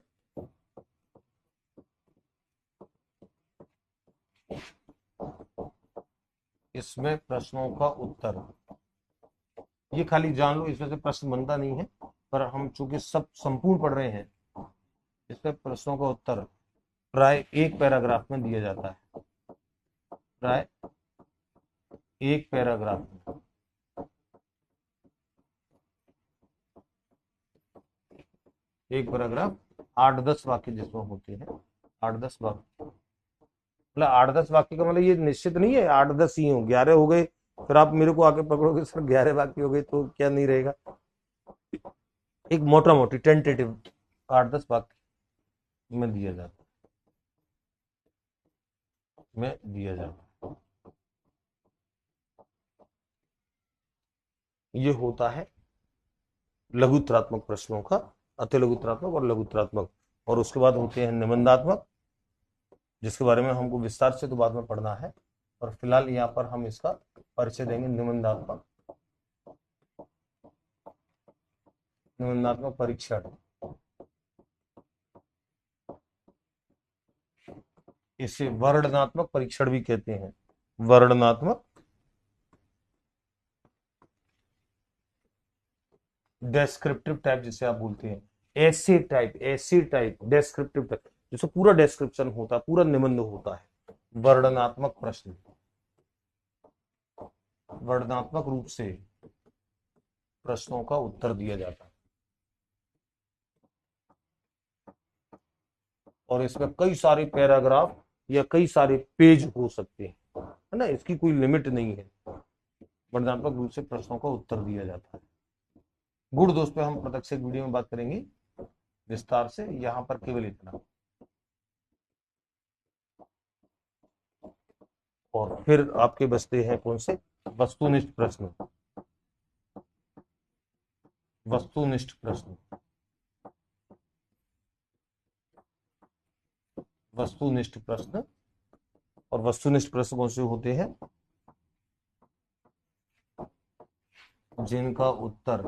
इसमें प्रश्नों का उत्तर, ये खाली जान लो, इसमें से प्रश्न बनता नहीं है, पर हम चूंकि सब संपूर्ण पढ़ रहे हैं, इसमें प्रश्नों का उत्तर प्राय एक पैराग्राफ में दिया जाता है, प्राय एक पैराग्राफ में, एक पैराग्राफ, 8-10 वाक्य जिसमें होते हैं, 8-10 वाक्य, मतलब 8-10 वाक्य का मतलब ये निश्चित नहीं है 8-10 ही हो, 11 हो गए, फिर आप मेरे को आके पकड़ोगे सर 11 वाक्य हो गए तो क्या नहीं रहेगा। एक मोटा मोटी टेंटेटिव 8-10 वाक्य में दिया जाता है, में दिया जाता है। ये होता है लघुत्रात्मक प्रश्नों का, अति लघुत्रात्मक और लघुत्रात्मक। और उसके बाद होते हैं निबंधात्मक, जिसके बारे में हमको विस्तार से तो बाद में पढ़ना है, और फिलहाल यहाँ पर हम इसका परिचय देंगे। निबंधात्मक, निबंधात्मक परीक्षण, इसे वर्णनात्मक परीक्षण भी कहते हैं, वर्णनात्मक, डेस्क्रिप्टिव टाइप जिसे आप बोलते हैं, ऐसे टाइप, ऐसे टाइप, डेस्क्रिप्टिव टाइप, जिसमें पूरा डिस्क्रिप्शन होता है, पूरा निबंध होता है। वर्णनात्मक प्रश्न, वर्णनात्मक रूप से प्रश्नों का उत्तर दिया जाता है, और इसमें कई सारे पैराग्राफ या कई सारे पेज हो सकते हैं, है ना, इसकी कोई लिमिट नहीं है। वर्णनात्मक रूप से प्रश्नों का उत्तर दिया जाता है। गुण दोष पे हम प्रत्यक्ष एक वीडियो में बात करेंगे विस्तार से, यहां पर केवल इतना। और फिर आपके बचते हैं कौन से, वस्तुनिष्ठ प्रश्न। वस्तुनिष्ठ प्रश्न, वस्तुनिष्ठ प्रश्न। और वस्तुनिष्ठ प्रश्न कौन से होते हैं, जिनका उत्तर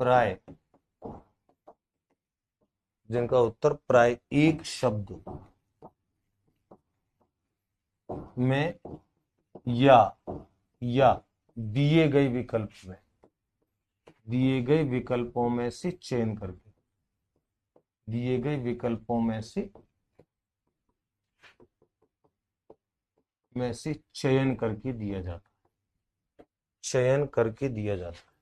प्राय, जिनका उत्तर प्राय एक शब्द में या दिए गए विकल्प में, दिए गए विकल्पों में से चयन करके, दिए गए विकल्पों में से चयन करके दिया जाता है, चयन करके दिया जाता है।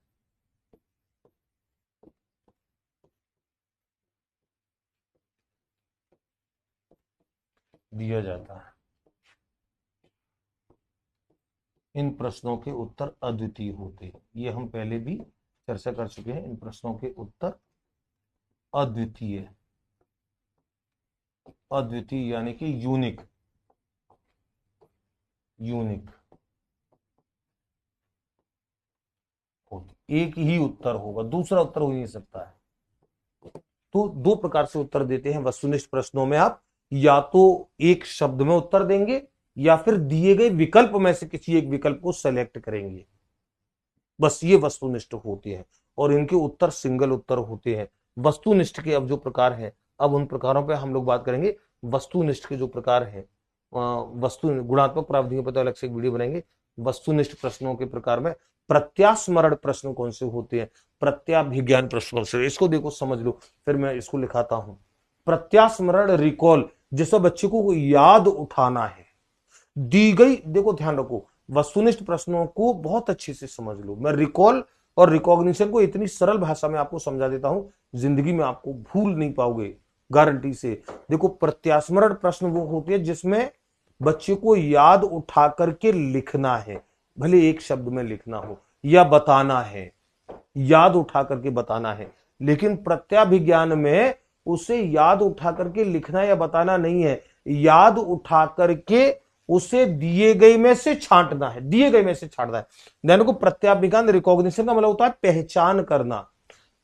दिया जाता है। इन प्रश्नों के उत्तर अद्वितीय होते हैं। ये हम पहले भी चर्चा कर चुके हैं। इन प्रश्नों के उत्तर अद्वितीय, अद्वितीय यानी कि यूनिक, यूनिक होते, एक ही उत्तर होगा, दूसरा उत्तर हो नहीं सकता है। तो दो प्रकार से उत्तर देते हैं वस्तुनिष्ठ प्रश्नों में आप, या तो एक शब्द में उत्तर देंगे या फिर दिए गए विकल्प में से किसी एक विकल्प को सेलेक्ट करेंगे। बस ये वस्तुनिष्ठ होती है और इनके उत्तर सिंगल उत्तर होते हैं। वस्तुनिष्ठ के अब जो प्रकार हैं, अब उन प्रकारों पे हम लोग बात करेंगे। वस्तुनिष्ठ के जो प्रकार हैं, वस्तु गुणात्मक प्रावधानियों पर तो अलग से एक वीडियो बनाएंगे। वस्तुनिष्ठ प्रश्नों के प्रकार में प्रत्यास्मरण प्रश्न कौन से होते हैं, प्रत्याभिज्ञान प्रश्न कौन से, इसको देखो समझ लो, फिर मैं इसको लिखाता हूं। प्रत्यास्मरण, रिकॉल, जिससे बच्चे को याद उठाना है, दी गई, देखो ध्यान रखो, वस्तुनिष्ठ प्रश्नों को बहुत अच्छे से समझ लो। मैं रिकॉल और रिकॉग्निशन को इतनी सरल भाषा में आपको समझा देता हूं, जिंदगी में आपको भूल नहीं पाओगे गारंटी से। देखो, प्रत्यास्मरण प्रश्न वो होते हैं जिसमें बच्चे को याद उठा करके लिखना है, भले एक शब्द में लिखना हो या बताना है, याद उठा करके बताना है। लेकिन प्रत्याभिज्ञान में उसे याद उठा करके लिखना या बताना नहीं है, याद उठा करके उसे दिए गए में से छांटना है, दिए गए में से छांटना है। ध्यान को, प्रत्याभिज्ञान रिकॉग्निशन का मतलब होता है पहचान करना।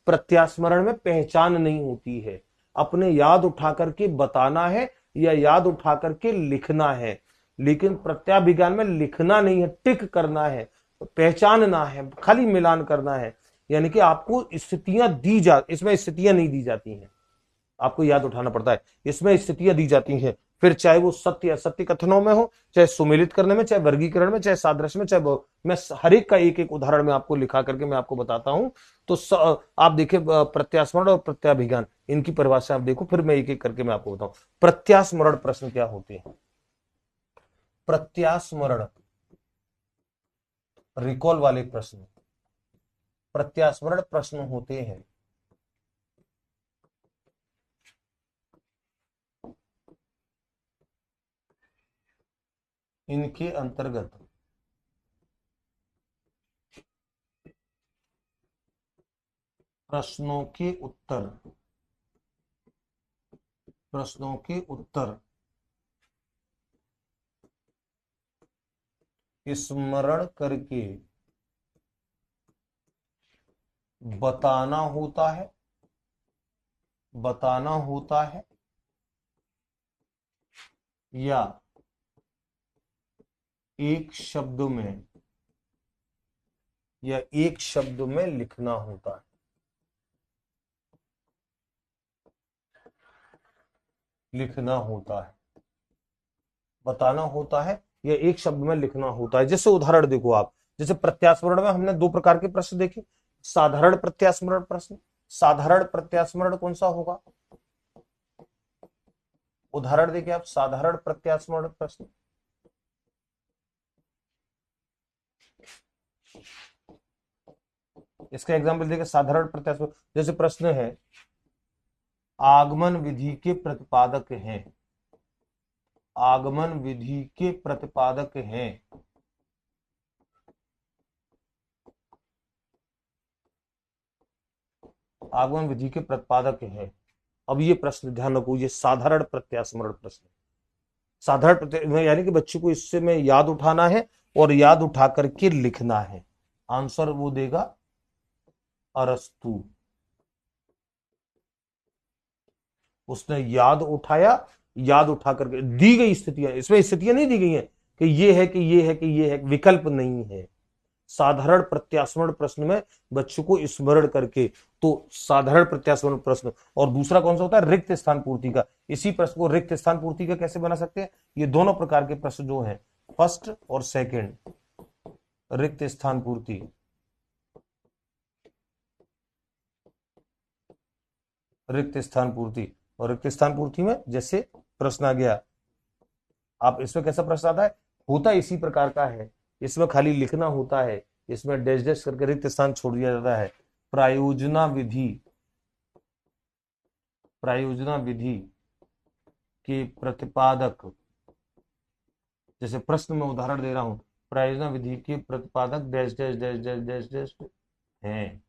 प्रत्यास्मरण में पहचान नहीं होती है, अपने याद उठा करके बताना है या याद उठा करके लिखना है। लेकिन प्रत्याभिज्ञान में लिखना नहीं है, टिक करना है, पहचानना है, खाली मिलान करना है। यानी कि आपको स्थितियां दी जा, इसमें स्थितियां नहीं दी जाती हैं, आपको याद उठाना पड़ता है। इसमें स्थितियां दी जाती हैं, फिर चाहे वो सत्य असत्य कथनों में हो, चाहे सुमेलित करने में, चाहे वर्गीकरण में, चाहे सादृश्य में, चाहे मैं हर एक का एक एक उदाहरण में आपको लिखा करके मैं आपको बताता हूं। तो आप देखिए, प्रत्यास्मरण और प्रत्याभिज्ञान, इनकी परिभाषा आप देखो, फिर मैं एक एक करके मैं आपको बताऊं। प्रत्यास्मरण प्रश्न क्या होते हैं, प्रत्यास्मरण रिकॉल वाले प्रश्न, प्रत्यास्मरण प्रश्न होते हैं इनके अंतर्गत प्रश्नों के उत्तर, प्रश्नों के उत्तर स्मरण करके बताना होता है, बताना होता है, या एक शब्द में, या एक शब्द में लिखना होता है, लिखना होता है, बताना होता है या एक शब्द में लिखना होता है। जैसे उदाहरण देखो आप, जैसे प्रत्यास्मरण में हमने दो प्रकार के प्रश्न देखे। साधारण प्रत्यास्मरण प्रश्न, साधारण प्रत्यास्मरण कौन सा होगा, उदाहरण देखिए आप, साधारण प्रत्यास्मरण प्रश्न, इसका एग्जाम्पल देखिए, साधारण प्रत्यास्मरण जैसे प्रश्न है, आगमन विधि के प्रतिपादक हैं, आगमन विधि के प्रतिपादक हैं। आगमन विधि के प्रतिपादक हैं। अब ये प्रश्न ध्यान रखो, ये साधारण प्रत्यास्मरण प्रश्न। साधारण प्रत्यास्मरण यानी कि बच्चे को इससे में याद उठाना है और याद उठा करके लिखना है। आंसर वो देगा अरस्तु। उसने याद उठाया, याद उठा करके दी गई स्थितियां, इसमें स्थितियां नहीं दी गई हैं कि ये है कि ये है कि ये है, विकल्प नहीं है। साधारण प्रत्यास्मरण प्रश्न में बच्चों को स्मरण करके, तो साधारण प्रत्यास्मरण प्रश्न। और दूसरा कौन सा होता है, रिक्त स्थान पूर्ति का। इसी प्रश्न को रिक्त स्थान पूर्ति का कैसे बना सकते हैं, ये दोनों प्रकार के प्रश्न जो हैं, फर्स्ट और सेकंड, रिक्त स्थान पूर्ति। रिक्त स्थान पूर्ति, और रिक्त स्थान पूर्ति में जैसे प्रश्न आ गया, आप इसमें कैसा प्रश्न आता है, होता इसी प्रकार का है, इसमें खाली लिखना होता है, इसमें डैश डैश करके रिक्त स्थान छोड़ दिया जाता है। प्रायोजना विधि, प्रायोजना विधि के प्रतिपादक, जैसे प्रश्न में उदाहरण दे रहा हूं, प्रायोजना विधि के प्रतिपादक dash dash dash dash dash dash हैं।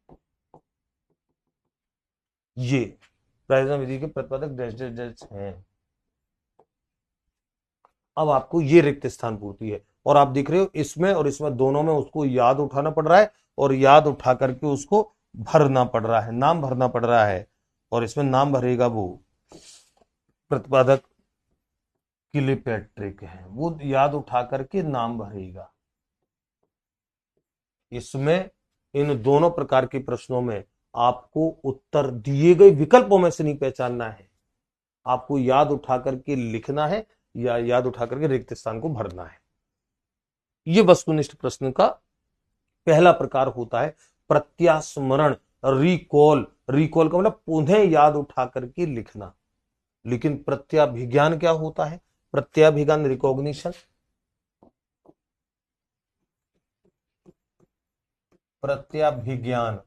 ये प्रायोजना विधि के प्रतिपादक डैश डैश डैश हैं। अब आपको ये रिक्त स्थान पूर्ति है, और आप देख रहे हो इसमें और इसमें दोनों में उसको याद उठाना पड़ रहा है, और याद उठा करके उसको भरना पड़ रहा है, नाम भरना पड़ रहा है। और इसमें नाम भरेगा वो प्रतिपादक किलिपैट्रिक है, वो याद उठा करके नाम भरेगा। इसमें इन दोनों प्रकार के प्रश्नों में आपको उत्तर दिए गए विकल्पों में से नहीं पहचानना है, आपको याद उठा करके लिखना है या याद उठा करके रिक्त स्थान को भरना है। यह वस्तुनिष्ठ प्रश्न का पहला प्रकार होता है प्रत्यास्मरण, रिकॉल। रिकॉल का मतलब पुनः याद उठा करके लिखना। लेकिन प्रत्याभिज्ञान क्या होता है, प्रत्याभिज्ञान रिकॉग्निशन, प्रत्याभिज्ञान,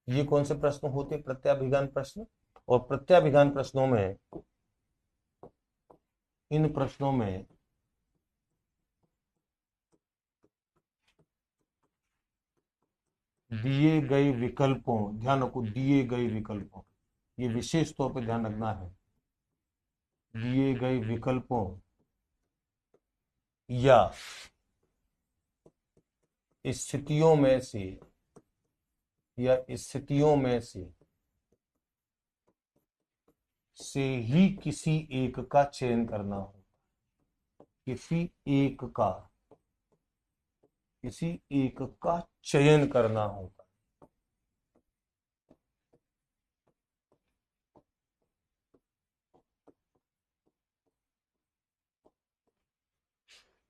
ये कौन से प्रश्न होते हैं, प्रत्याभिज्ञान प्रश्न। और प्रत्याभिज्ञान प्रश्नों में, इन प्रश्नों में दिए गए विकल्पों, ध्यान रखो दिए गए विकल्पों, ये विशेष तौर पर ध्यान रखना है, दिए गए विकल्पों या स्थितियों में से, या स्थितियों में से ही किसी एक का चयन करना हो, किसी एक का, किसी एक का चयन करना होगा।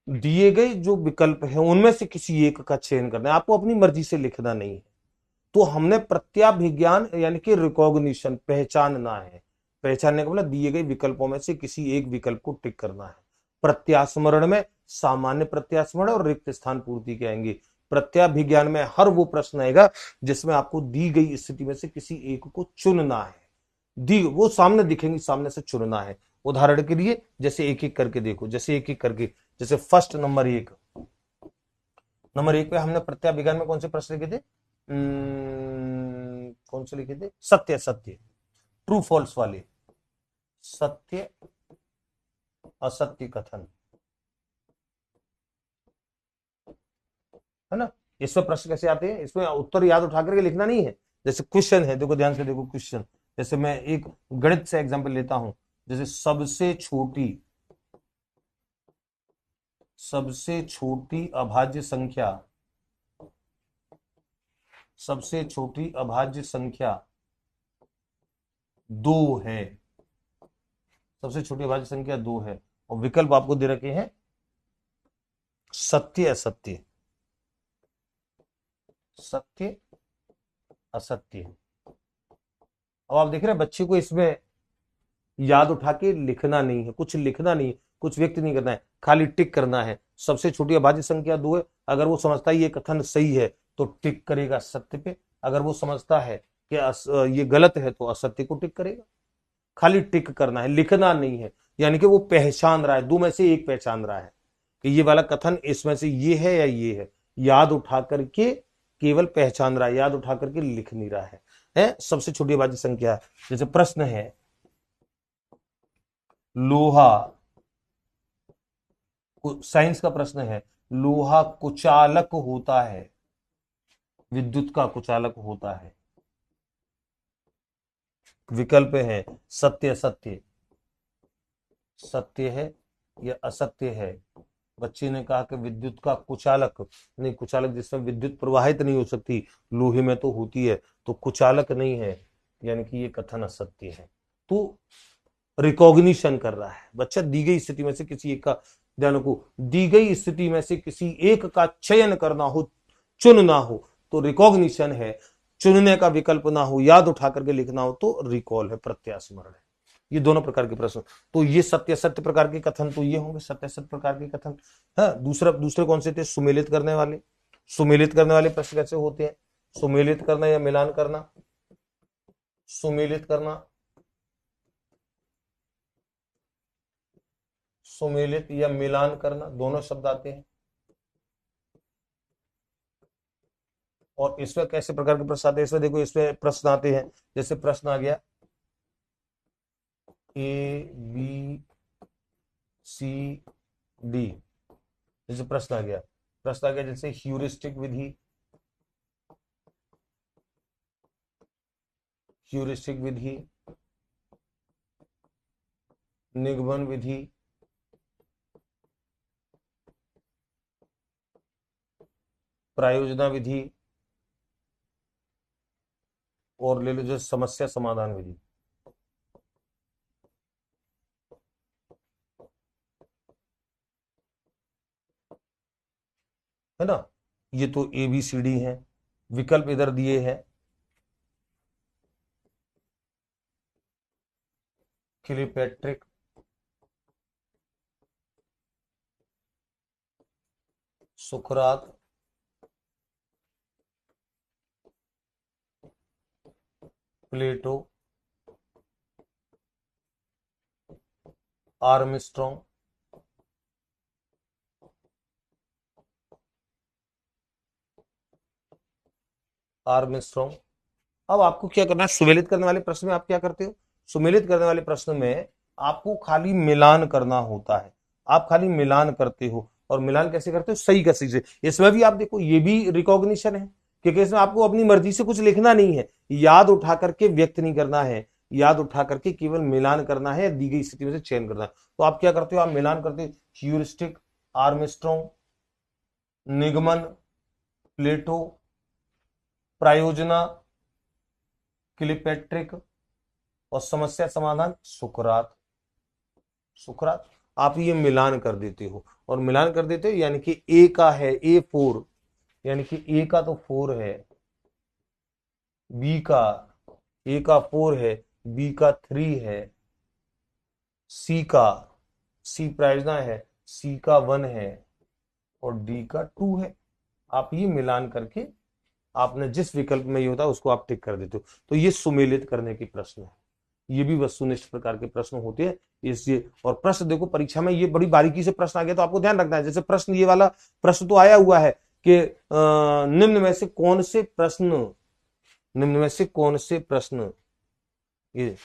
दिए गए जो विकल्प है उनमें से किसी एक का चयन करना है, आपको अपनी मर्जी से लिखना नहीं है। तो हमने प्रत्याभिज्ञान यानी कि रिकॉग्निशन, पहचानना है। पहचानने का मतलब दिए गए विकल्पों में से किसी एक विकल्प को टिक करना है। प्रत्यास्मरण में सामान्य प्रत्यास्मरण और रिक्त स्थान पूर्ति कहेंगे। प्रत्याभिज्ञान में हर वो प्रश्न आएगा जिसमें आपको दी गई स्थिति में से किसी एक को चुनना है, दी वो सामने दिखेंगी, सामने से चुनना है। उदाहरण के लिए जैसे एक एक करके देखो, जैसे एक एक करके, जैसे फर्स्ट नंबर एक, नंबर एक पे हमने प्रत्याभिज्ञान में कौन से प्रश्न लिखे थे, कौन से लिखे थे, सत्य सत्य, ट्रू फॉल्स वाले, सत्य असत्य कथन, है ना। इसमें प्रश्न कैसे आते हैं, इसमें उत्तर याद उठा करके लिखना नहीं है। जैसे क्वेश्चन है, देखो ध्यान से देखो क्वेश्चन, जैसे मैं एक गणित से एग्जांपल लेता हूं, जैसे सबसे छोटी अभाज्य संख्या, सबसे छोटी अभाज्य संख्या 2 है, सबसे छोटी अभाज्य संख्या 2 है, और विकल्प आपको दे रखे हैं सत्य असत्य, सत्य असत्य। अब आप देख रहे हैं बच्चे को इसमें याद उठा के लिखना नहीं है, कुछ लिखना नहीं है, कुछ व्यक्त नहीं करना है, खाली टिक करना है। सबसे छोटी अभाज्य संख्या 2 है, अगर वो समझता है ये कथन सही है तो टिक करेगा सत्य पे, अगर वो समझता है कि ये गलत है तो असत्य को टिक करेगा। खाली टिक करना है, लिखना नहीं है। यानी कि वो पहचान रहा है, दो में से एक पहचान रहा है कि ये वाला कथन इसमें से ये है या ये है। याद उठा करके केवल पहचान रहा है, याद उठा करके लिख नहीं रहा है? सबसे छोटी बाजी संख्या, जैसे प्रश्न है लोहा, साइंस का प्रश्न है, लोहा कुचालक होता है, विद्युत का कुचालक होता है। विकल्प है सत्य सत्य, सत्य है या असत्य है। बच्चे ने कहा कि विद्युत का कुचालक नहीं, कुचालक जिसमें विद्युत प्रवाहित नहीं हो सकती, लोहे में तो होती है, तो कुचालक नहीं है, यानी कि ये कथन असत्य है। तो रिकॉग्निशन कर रहा है बच्चा, दी गई स्थिति में से किसी एक का, ध्यान को, दी गई स्थिति में से किसी एक का चयन करना हो, चुनना हो तो रिकॉग्निशन है, चुनने का विकल्प ना हो, याद उठा करके लिखना हो तो रिकॉल है, प्रत्यास्मरण है। ये दोनों प्रकार के प्रश्न, तो ये सत्य सत्य प्रकार के कथन तो ये होंगे सत्य सत्य प्रकार के कथन। हाँ, दूसरे कौन से थे? सुमेलित करने वाले। सुमेलित करने वाले प्रश्न कैसे होते हैं? सुमेलित करना या मिलान करना? सुमेलित करना, सुमेलित या मिलान करना, दोनों शब्द आते हैं। और इसमें कैसे प्रकार के प्रश्न आते हैं? इसमें देखो, इसमें प्रश्न आते हैं, जैसे प्रश्न आ गया ABCD, जैसे प्रश्न आ गया, जैसे ह्यूरिस्टिक विधि, ह्यूरिस्टिक विधि, निगमन विधि, प्रायोजना विधि, और ले लो जो समस्या समाधान विधि। है ना? ये तो ABCD है। विकल्प इधर दिए हैं, क्लियोपेट्रिक, सुकरात, प्लेटो, आर्मस्ट्रॉन्ग, आर्मस्ट्रॉन्ग। अब आपको क्या करना है? सुमेलित करने वाले प्रश्न में आप क्या करते हो? सुमेलित करने वाले प्रश्न में आपको खाली मिलान करना होता है, आप खाली मिलान करते हो। और मिलान कैसे करते हो? सही का सही से। इसमें भी आप देखो, ये भी रिकॉग्निशन है, क्योंकि इसमें आपको अपनी मर्जी से कुछ लिखना नहीं है, याद उठा करके व्यक्त नहीं करना है, याद उठा करके केवल मिलान करना है, दी गई स्थिति में से चयन करना है। तो आप क्या करते हो? आप मिलान करते हो, ह्यूरिस्टिक, आर्मस्ट्रॉन्ग, निगमन, प्लेटो, प्रायोजना, क्लियोपेट्रिक, और समस्या समाधान सुकरात। सुकरात आप ये मिलान कर देते हो, और मिलान कर देते हो यानी कि ए का है A4, यानी कि ए का तो 4 है, बी का, ए का 4 है, बी का 3 है, सी का, सी प्रायोजना है, सी का 1 है, और डी का 2 है। आप ये मिलान करके आपने जिस विकल्प में ये होता है उसको आप टिक कर देते हो। तो ये सुमेलित करने की प्रश्न है, ये भी वस्तुनिष्ठ प्रकार के प्रश्न होते हैं। इसलिए, और प्रश्न देखो परीक्षा में ये बड़ी बारीकी से प्रश्न आ गया, तो आपको ध्यान रखना है। जैसे प्रश्न ये वाला प्रश्न तो आया हुआ है कि निम्न में से कौन से प्रश्न, निम्न में से कौन से प्रश्न, ये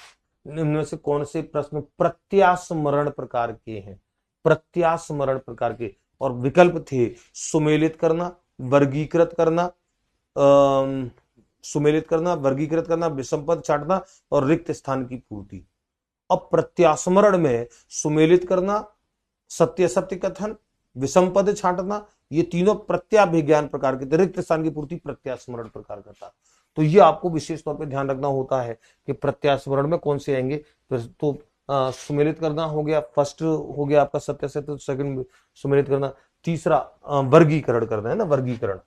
निम्न में से कौन से प्रश्न प्रत्यास्मरण प्रकार के हैं, प्रत्यास्मरण प्रकार के। और विकल्प थे सुमेलित करना, वर्गीकृत करना, सुमेलित करना, वर्गीकृत करना, विषम पद छांटना, और रिक्त स्थान की पूर्ति। अब प्रत्यास्मरण में सुमेलित करना, सत्य सत्य कथन, विषम पद छांटना, ये तीनों प्रत्याभिज्ञान प्रकार के, रिक्त स्थान की पूर्ति प्रत्यास्मरण प्रकार का था। तो ये आपको विशेष तौर पे ध्यान रखना होता है कि प्रत्यास्मरण में कौन से आएंगे। तो सुमेलित करना हो गया, फर्स्ट हो गया आपका सत्य सत्य, सेकंड सुमेलित करना। तीसरा वर्गीकरण करना है ना, वर्गीकरण,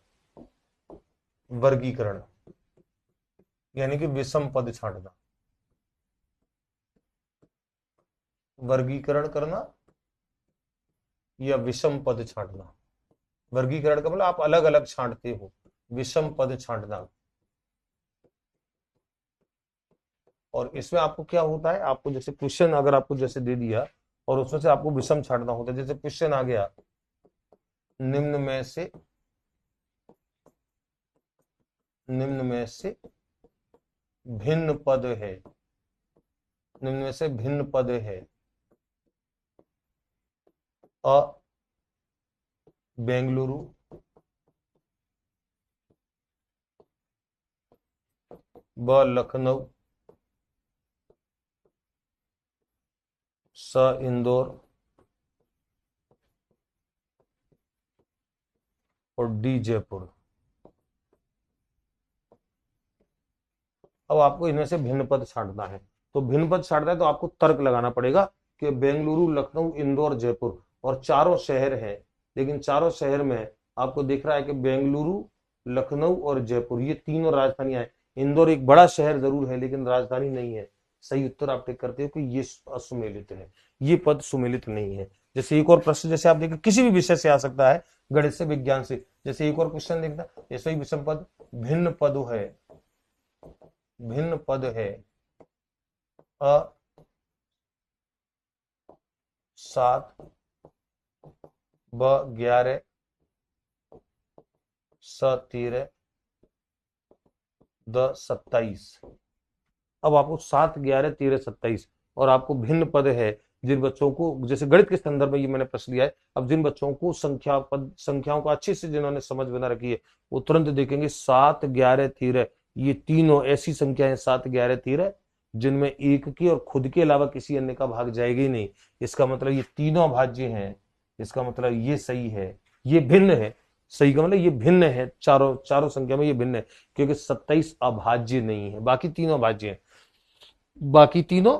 वर्गीकरण यानी कि विषम पद छांटना, वर्गीकरण करना या विषम पद छांटना। वर्गीकरण का मतलब आप अलग अलग छांटते हो, विषम पद छांटना, और इसमें आपको क्या होता है, आपको जैसे क्वेश्चन अगर आपको जैसे दे दिया और उसमें से आपको विषम छांटना होता है। जैसे क्वेश्चन आ गया, निम्न में से भिन्न पद है, निम्न में से भिन्न पद है, अ बेंगलुरु, ब लखनऊ, स इंदौर और डी जयपुर। अब आपको इनमें से भिन्न पद छांटना है। तो भिन्न पद छांटना है तो आपको तर्क लगाना पड़ेगा कि बेंगलुरु, लखनऊ, इंदौर, जयपुर और चारों शहर हैं, लेकिन चारों शहर में आपको दिख रहा है कि बेंगलुरु, लखनऊ और जयपुर ये तीनों राजधानियां हैं। इंदौर एक बड़ा शहर जरूर है लेकिन राजधानी नहीं है। सही उत्तर आप टिक करते हो कि ये असुमेलित है, ये पद सुमेलित नहीं है। जैसे एक और प्रश्न जैसे आप देखिए किसी भी विषय से आ सकता है, गणित से, विज्ञान से। जैसे एक और क्वेश्चन देखना, ऐसे ही विषम पद, भिन्न पद है, भिन्न पद है, अ 7, ब 11, स 13, द 27। अब आपको 7, 11, 13, 27 और आपको भिन्न पद है। जिन बच्चों को जैसे गणित के संदर्भ में ये मैंने प्रश्न लिया है, अब जिन बच्चों को संख्याओं को अच्छे से जिन्होंने समझ बना रखी है वो तुरंत देखेंगे 7, 11, 13 ये तीनों ऐसी संख्याएं 7, 11, 13 जिनमें एक की और खुद के अलावा किसी अन्य का भाग जाएगा ही नहीं। इसका मतलब ये तीनों अभाज्य हैं। इसका मतलब ये सही है, ये भिन्न है। सही का मतलब ये भिन्न है, चारों चारों संख्या में ये भिन्न है, क्योंकि 27 अभाज्य नहीं है, बाकी तीनों अभाज्य हैं। बाकी तीनों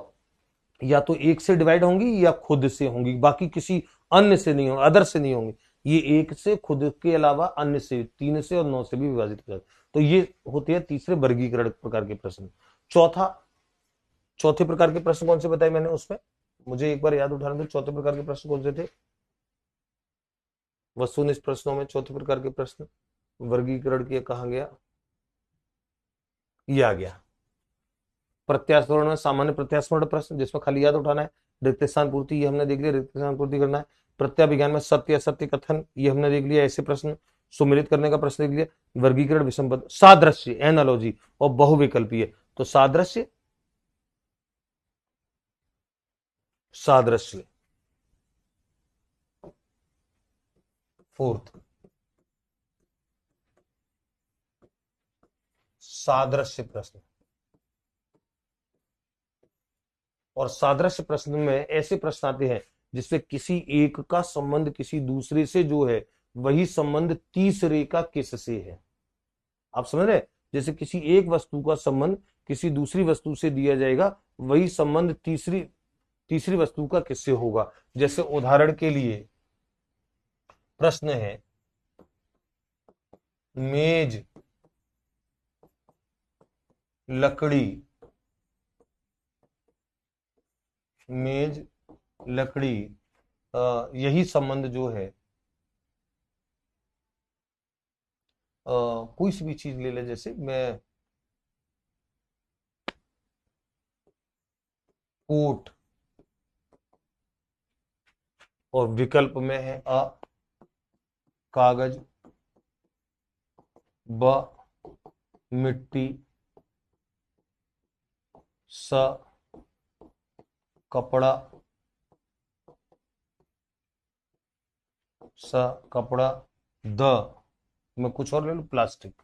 या तो एक से डिवाइड होंगी या खुद से होंगी, बाकी किसी अन्य से नहीं होंगी, अदर से नहीं होंगी। ये एक से, खुद के अलावा अन्य से, 3 से और 9 से भी विभाजित हो जाते। तो ये होते हैं तीसरे वर्गीकरण प्रकार के प्रश्न। चौथे प्रकार के प्रश्न कौन से बताए मैंने उसमें, मुझे एक बार याद उठाने दो। चौथे प्रकार के प्रश्न कौन से थे? वस्तुनिष्ठ प्रश्नों में चौथे प्रकार के प्रश्न वर्गीकरण किया कहा गया, ये आ गया। प्रत्यास्मरण में सामान्य प्रत्यास्मरण प्रश्न जिसमें खाली याद उठाना है। रिक्त स्थान पूर्ति ये हमने देख लिया, रिक्त स्थान पूर्ति करना है। प्रत्याभिज्ञान में सत्य असत्य कथन ये हमने देख लिया, ऐसे प्रश्न। सुमेलित करने का प्रश्न देख लिया। वर्गीकरण, विषम पद, सादृश्य एनालॉजी और बहुविकल्पीय। तो सादृश्य, सादृश्य फोर्थ, सादृश्य प्रश्न। और सादृश्य प्रश्न में ऐसे प्रश्न आते हैं जिसमें किसी एक का संबंध किसी दूसरे से जो है वही संबंध तीसरे का किससे है। आप समझ रहे हैं? जैसे किसी एक वस्तु का संबंध किसी दूसरी वस्तु से दिया जाएगा, वही संबंध तीसरी तीसरी वस्तु का किससे होगा। जैसे उदाहरण के लिए प्रश्न है, मेज, लकड़ी, मेज, लकड़ी, यही संबंध जो है, कोई सी भी चीज ले ले, जैसे मैं कोट, और विकल्प में है अ कागज, ब मिट्टी, स कपड़ा, स कपड़ा, द मैं कुछ और ले लूं, प्लास्टिक।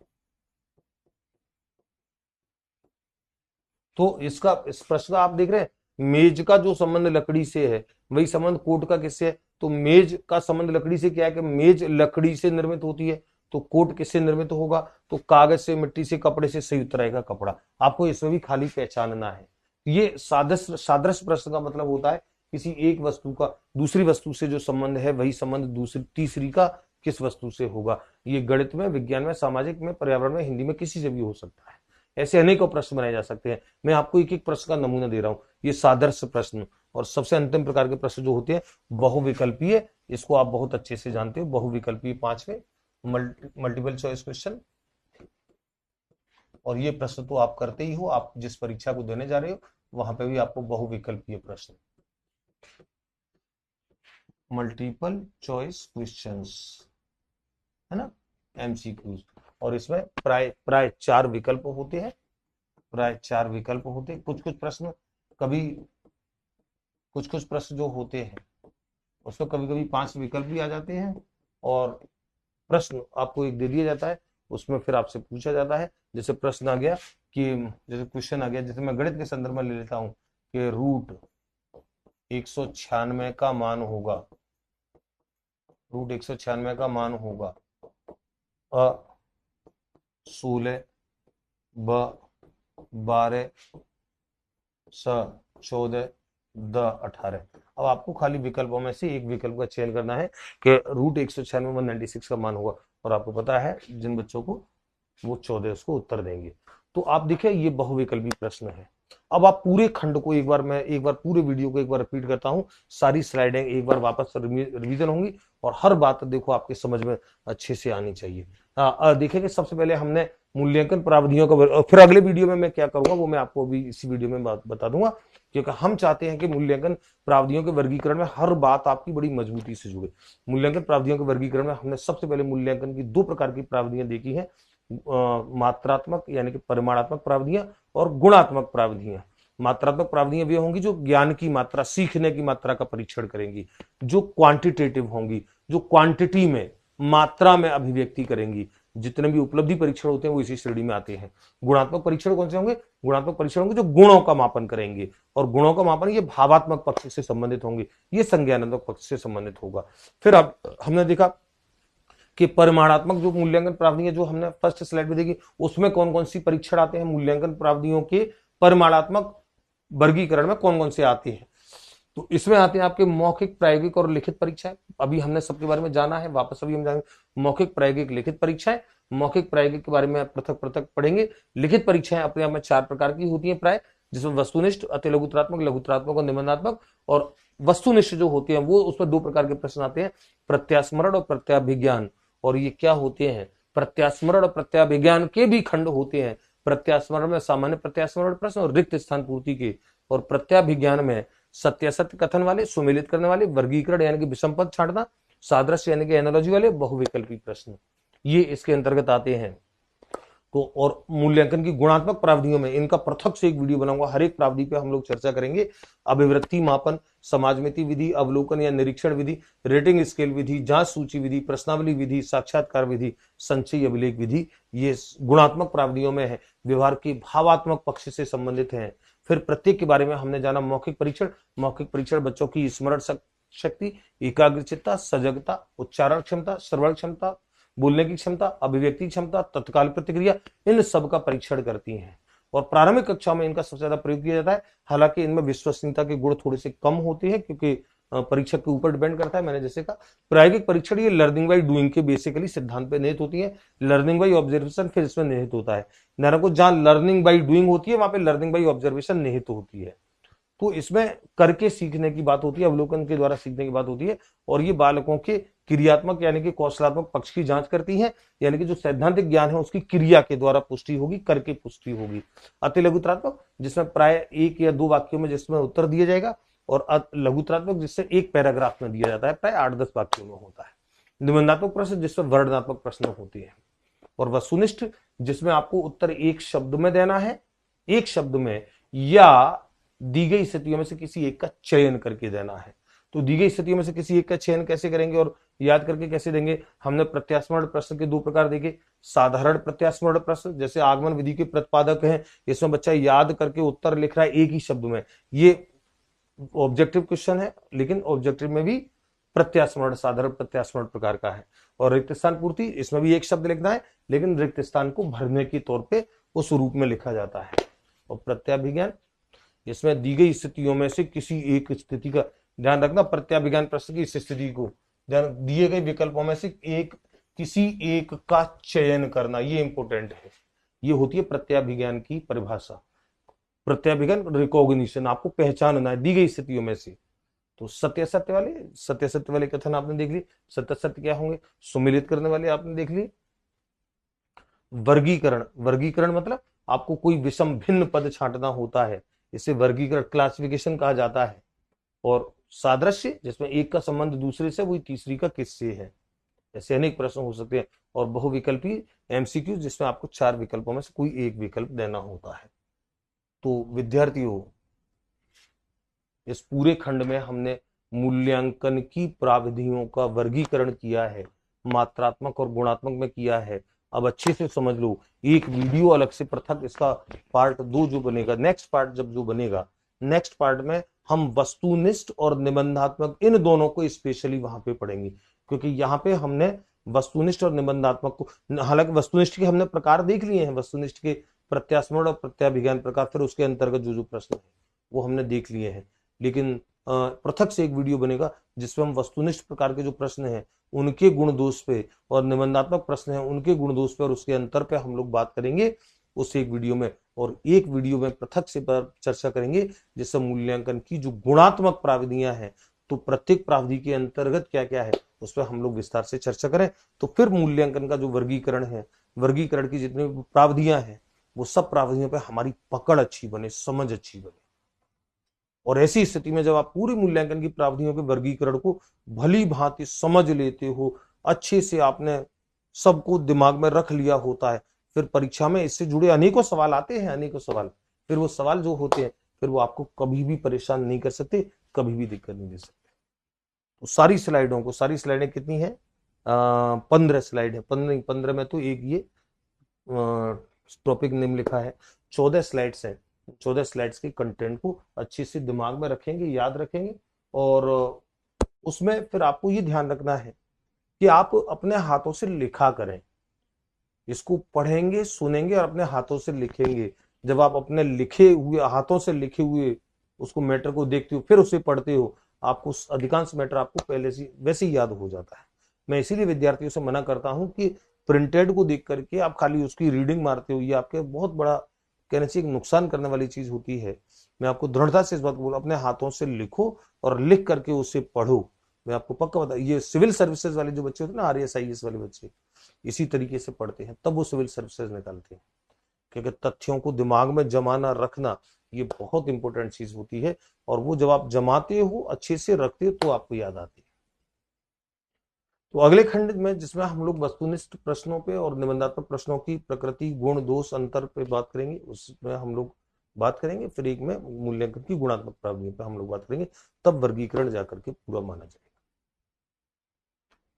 तो इसका, इस प्रश्न का आप देख रहे हैं, मेज का जो संबंध लकड़ी से है वही संबंध कोट का किससे है। तो मेज का संबंध लकड़ी से क्या है कि मेज लकड़ी से निर्मित होती है, तो कोट किससे निर्मित होगा, तो कागज से, मिट्टी से, कपड़े से। सही उत्तर आएगा कपड़ा। आपको इसमें भी खाली पहचानना है। ये सादृश्य सादृश्य प्रश्न का मतलब होता है किसी एक वस्तु का दूसरी वस्तु से जो संबंध है वही संबंध दूसरी तीसरी का किस वस्तु से होगा। ये गणित में, विज्ञान में, सामाजिक में, पर्यावरण में, हिंदी में किसी से भी हो सकता है। ऐसे अनेकों प्रश्न बनाए जा सकते हैं। मैं आपको एक एक प्रश्न का नमूना दे रहा हूं। ये सादृश्य प्रश्न। और सबसे अंतिम प्रकार के प्रश्न जो होते हैं बहुविकल्पीय, इसको आप बहुत अच्छे से जानते हो। बहुविकल्पीय पांचवे, मल्टीपल चॉइस क्वेश्चन। और ये प्रश्न तो आप करते ही हो, आप जिस परीक्षा को देने जा रहे हो वहां पे भी आपको बहुविकल्पीय प्रश्न, मल्टीपल चॉइस क्वेश्चंस, है ना, एमसीक्यूज। और इसमें प्राय प्राय 4 विकल्प होते हैं, प्राय 4 विकल्प होते हैं। कुछ कुछ प्रश्न कभी कुछ कुछ प्रश्न जो होते हैं उसमें कभी कभी 5 विकल्प भी आ जाते हैं, और प्रश्न आपको एक दे दिया जाता है, उसमें फिर आपसे पूछा जाता है। जैसे प्रश्न आ गया कि, जैसे क्वेश्चन आ गया, जैसे मैं गणित के संदर्भ में ले लेता हूं कि रूट 196 का मान होगा, रूट 196 का मान होगा अ 16 ब 12 स 14 द 18। अब आपको खाली विकल्पों में से एक विकल्प का चयन करना है कि रूट 196 196 का मान होगा, और आपको पता है जिन बच्चों को वो 14 उसको उत्तर देंगे। तो आप देखिए ये बहुविकल्पी प्रश्न है। अब आप पूरे खंड को एक बार पूरे वीडियो को एक बार रिपीट करता हूं, सारी स्लाइडें एक बार वापस रिवीजन होंगी, और हर बात देखो आपके समझ में अच्छे से आनी चाहिए। देखिए कि सबसे पहले हमने मूल्यांकन प्रावधियों का, फिर अगले वीडियो में मैं क्या करूंगा वो मैं आपको अभी इसी वीडियो में बता दूंगा, क्योंकि हम चाहते हैं कि मूल्यांकन प्रावधियों के वर्गीकरण में हर बात आपकी बड़ी मजबूती से जुड़े। मूल्यांकन प्रावधियों के वर्गीकरण में हमने सबसे पहले मूल्यांकन की 2 प्रकार की प्रावधियां देखी हैं, मात्रात्मक यानी कि परिमाणात्मक प्रावधियां और गुणात्मक प्रावधियां। मात्रात्मक प्रावधियां भी होंगी जो ज्ञान की मात्रा, सीखने की मात्रा का परीक्षण करेंगी, जो क्वांटिटेटिव होंगी, जो क्वांटिटी में, मात्रा में अभिव्यक्ति करेंगी। जितने भी उपलब्धि परीक्षण होते हैं वो इसी श्रेणी में आते हैं। गुणात्मक परीक्षण कौन से होंगे? गुणात्मक परीक्षण होंगे जो गुणों का मापन करेंगे, और गुणों का मापन ये भावात्मक पक्ष से संबंधित होंगे, ये संज्ञानात्मक पक्ष से संबंधित होगा। फिर अब हमने देखा कि परिमाणात्मक जो मूल्यांकन प्रावधियां जो हमने फर्स्ट स्लाइड में देखी, उसमें कौन कौन सी परीक्षण आते हैं, मूल्यांकन प्रावधियों के परिमाणात्मक वर्गीकरण में कौन कौन से आते हैं। तो इसमें आते हैं आपके मौखिक, प्रायोगिक और लिखित परीक्षाएं। अभी हमने सबके बारे में जाना है, वापस अभी हम जाएंगे मौखिक, प्रायोगिक, लिखित परीक्षाएं। मौखिक प्रायोगिक के बारे में पृथक पृथक पढ़ेंगे। लिखित परीक्षाएं अपने आप में 4 प्रकार की होती हैं प्राय, जिसमें वस्तुनिष्ठ, अति लघुत्रात्मक, लघुत्रात्मक और निबंधात्मक। और वस्तुनिष्ठ जो होती है वो, उसमें 2 प्रकार के प्रश्न आते हैं, प्रत्यास्मरण और प्रत्याभिज्ञान। और ये क्या होते हैं? प्रत्यास्मरण और प्रत्याभिज्ञान के भी खंड होते हैं। प्रत्यास्मरण में सामान्य प्रत्यास्मरण प्रश्न और रिक्त स्थान पूर्ति के, और प्रत्याभिज्ञान में सत्यासत्य कथन वाले, सुमेलित करने वाले, वर्गीकरण यानी कि विषम पद छांटना, सादृश्य यानी कि एनालॉजी वाले, बहुविकल्पी प्रश्न, ये इसके अंतर्गत आते हैं। तो और मूल्यांकन की गुणात्मक प्रावधियों में इनका पृथक से एक वीडियो बनाऊंगा, हर एक प्रावधि पे हम लोग चर्चा करेंगे। अभिवृत्ति मापन, समाजमिति विधि, अवलोकन या निरीक्षण विधि, रेटिंग स्केल विधि, जांच सूची विधि, प्रश्नावली विधि, साक्षात्कार विधि, संचयी अभिलेख विधि, ये गुणात्मक प्रावधियों में है, व्यवहार के भावात्मक पक्ष से संबंधित है। फिर प्रत्येक के बारे में हमने जाना। मौखिक परीक्षण, मौखिक परीक्षण बच्चों की स्मरण शक्ति, एकाग्रचित्ता, सजगता, उच्चारण क्षमता, श्रवण क्षमता, बोलने की क्षमता, अभिव्यक्ति क्षमता, तत्काल प्रतिक्रिया, इन सब का परीक्षण करती हैं। और प्रारंभिक कक्षा में इनका सबसे ज्यादा प्रयोग किया जाता है। हालांकि इनमें विश्वसनीयता के गुण थोड़े से कम होते हैं, क्योंकि परीक्षक के ऊपर डिपेंड करता है। मैंने जैसे कहा प्रायोगिक परीक्षण ये लर्निंग बाई डूइंग के बेसिकली सिद्धांत पे निहित होती है। लर्निंग बाई ऑब्जर्वेशन फिर इसमें निहित होता है। को जहां लर्निंग बाई डूइंग होती है वहां पे लर्निंग बाई ऑब्जर्वेशन निहित होती है। तो इसमें करके सीखने की बात होती है, अवलोकन के द्वारा सीखने की बात होती है। और ये बालकों के क्रियात्मक यानी कि कौशलात्मक पक्ष की जांच करती है, यानी कि जो सैद्धांतिक ज्ञान है उसकी क्रिया के द्वारा पुष्टि होगी, करके पुष्टि होगी। अति लघुत्रात्मक जिसमें प्राय 1 या 2 वाक्यों में जिसमें उत्तर दिया जाएगा, और लघुत्रात्मक जिससे 1 पैराग्राफ में दिया जाता है, प्राय 8-10 वाक्यों में होता है। निबंधात्मक प्रश्न जिसमें वर्णनात्मक प्रश्न होती है। और वस्तुनिष्ठ जिसमें आपको उत्तर 1 शब्द में देना है, 1 शब्द में, या दी गई स्थितियों में से किसी एक का चयन करके देना है। तो दी गई स्थितियों में से किसी एक का चयन कैसे करेंगे और याद करके कैसे देंगे? हमने प्रत्यास्मरण प्रश्न के 2 प्रकार देखे। साधारण प्रत्यास्मरण प्रश्न जैसे आगमन विधि के प्रतिपादक हैं, इसमें बच्चा याद करके उत्तर लिख रहा है 1 ही शब्द में, ये ऑब्जेक्टिव क्वेश्चन है, लेकिन ऑब्जेक्टिव में भी प्रत्यास्मरण साधारण प्रत्यास्मरण प्रकार का है। और रिक्त स्थान पूर्ति, इसमें भी 1 शब्द लिखना है, लेकिन रिक्त स्थान को भरने के तौर पर उस रूप में लिखा जाता है। और प्रत्याभिज्ञान इसमें दी गई स्थितियों में से किसी एक स्थिति का ध्यान रखना। प्रत्याभिज्ञान प्रश्न की इस स्थिति को ध्यान, दिए गए विकल्पों में से किसी एक का चयन करना, ये इंपॉर्टेंट है। ये होती है प्रत्याभिज्ञान की परिभाषा। प्रत्याभिज्ञान रिकॉग्निशन, आपको पहचानना है दी गई स्थितियों में से। तो सत्य वाले कथन आपने देख ली। सत्य क्या होंगे? सुमेलित करने वाले आपने देख ली। वर्गीकरण मतलब आपको कोई विषम भिन्न पद छांटना होता है, इसे वर्गीकरण क्लासिफिकेशन कहा जाता है। और सादृश्य, जिसमें एक का संबंध दूसरे से, वही तीसरी का किससे है। ऐसे अनेक प्रश्न हो सकते हैं। और बहुविकल्पी एमसीक्यू, जिसमें आपको 4 विकल्पों में से कोई एक विकल्प देना होता है। तो विद्यार्थियों, इस पूरे खंड में हमने मूल्यांकन की प्राविधियों का वर्गीकरण किया है, मात्रात्मक और गुणात्मक में किया है। अब अच्छे से समझ लो, एक वीडियो अलग से पृथक इसका पार्ट 2 जो बनेगा, नेक्स्ट पार्ट जब जो बनेगा, नेक्स्ट पार्ट में हम वस्तुनिष्ठ और निबंधात्मक इन दोनों को स्पेशली वहां पे पढ़ेंगे। क्योंकि यहाँ पे हमने वस्तुनिष्ठ और निबंधात्मक को, हालांकि वस्तुनिष्ठ के हमने प्रकार देख लिए हैं, वस्तुनिष्ठ के प्रत्यास्मरण और प्रत्याभिज्ञान प्रकार, फिर उसके अंतर्गत जो जो प्रश्न है वो हमने देख लिए हैं। लेकिन पृथक से एक वीडियो बनेगा जिसमें हम वस्तुनिष्ठ प्रकार के जो प्रश्न हैं उनके गुण दोष पे, और निबंधात्मक प्रश्न हैं उनके गुण दोष पे और उसके अंतर पे हम लोग बात करेंगे उस एक वीडियो में। और एक वीडियो में पृथक से चर्चा करेंगे जिससे मूल्यांकन की जो गुणात्मक प्राविधियां हैं, तो प्रत्येक प्राविधि के अंतर्गत क्या क्या है उस पर हम लोग विस्तार से चर्चा करें। तो फिर मूल्यांकन का जो वर्गीकरण है, वर्गीकरण की जितनी प्राविधियां हैं, वो सब प्राविधियों पे हमारी पकड़ अच्छी बने, समझ अच्छी बने। और ऐसी स्थिति में जब आप पूरी मूल्यांकन की प्राविधियों के वर्गीकरण को भली भांति समझ लेते हो, अच्छे से आपने सबको दिमाग में रख लिया होता है, फिर परीक्षा में इससे जुड़े अनेकों सवाल आते हैं, अनेकों सवाल, फिर वो सवाल जो होते हैं फिर वो आपको कभी भी परेशान नहीं कर सकते, कभी भी दिक्कत नहीं दे सकते। तो सारी स्लाइडों को, सारी स्लाइडें कितनी है, 15 स्लाइड है, 15 में तो एक ये टॉपिक नेम लिखा है, 14 स्लाइड्स है। 14 स्लाइड्स के कंटेंट को अच्छे से दिमाग में रखेंगे, याद रखेंगे। और उसमें फिर आपको ये ध्यान रखना है कि आप अपने हाथों से लिखा करें, इसको पढ़ेंगे, सुनेंगे और अपने हाथों से लिखेंगे। जब आप अपने लिखे हुए, हाथों से लिखे हुए उसको मैटर को देखते हो, फिर उसे पढ़ते हो, आपको अधिकांश मैटर आपको पहले से वैसे ही याद हो जाता है। मैं इसीलिए विद्यार्थियों से मना करता हूं कि प्रिंटेड को देख करके आप खाली उसकी रीडिंग मारते हो, ये आपके बहुत बड़ा कहने से एक नुकसान करने वाली चीज होती है। मैं आपको दृढ़ता से इस बात को बोलूं, अपने हाथों से लिखो और लिख करके उसे पढ़ो। मैं आपको पक्का बता, ये सिविल सर्विसेज वाले जो बच्चे होते हैं ना, RSIS वाले बच्चे, इसी तरीके से पढ़ते हैं, तब वो सिविल सर्विसेज निकालते हैं। क्योंकि तथ्यों को दिमाग में जमाना, रखना, ये बहुत इंपॉर्टेंट चीज होती है। और वो जब आप जमाते हो, अच्छे से रखते हो, तो आपको याद आती है। तो अगले खंड में, जिसमें हम लोग वस्तुनिष्ठ प्रश्नों पे और निबंधात्मक प्रश्नों की प्रकृति, गुण, दोष, अंतर पे बात करेंगे, उसमें हम लोग बात करेंगे। फिर एक में मूल्यांकन की गुणात्मक प्राविधियों पे हम लोग बात करेंगे, तब वर्गीकरण जाकर के पूरा माना जाएगा।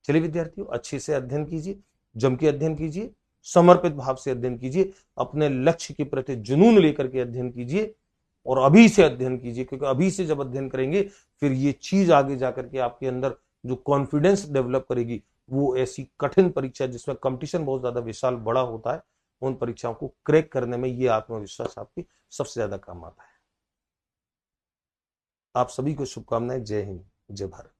चलिए विद्यार्थियों, अच्छे से अध्ययन कीजिए, जम के अध्ययन कीजिए, समर्पित भाव से अध्ययन कीजिए, अपने लक्ष्य के प्रति जुनून लेकर के अध्ययन कीजिए। और अभी से अध्ययन कीजिए, क्योंकि अभी से जब अध्ययन करेंगे फिर ये चीज आगे जाकर के आपके अंदर जो कॉन्फिडेंस डेवलप करेगी, वो ऐसी कठिन परीक्षा जिसमें कंपटीशन बहुत ज्यादा विशाल बड़ा होता है, उन परीक्षाओं को क्रैक करने में ये आत्मविश्वास आपकी सबसे ज्यादा काम आता है। आप सभी को शुभकामनाएं। जय हिंद, जय भारत।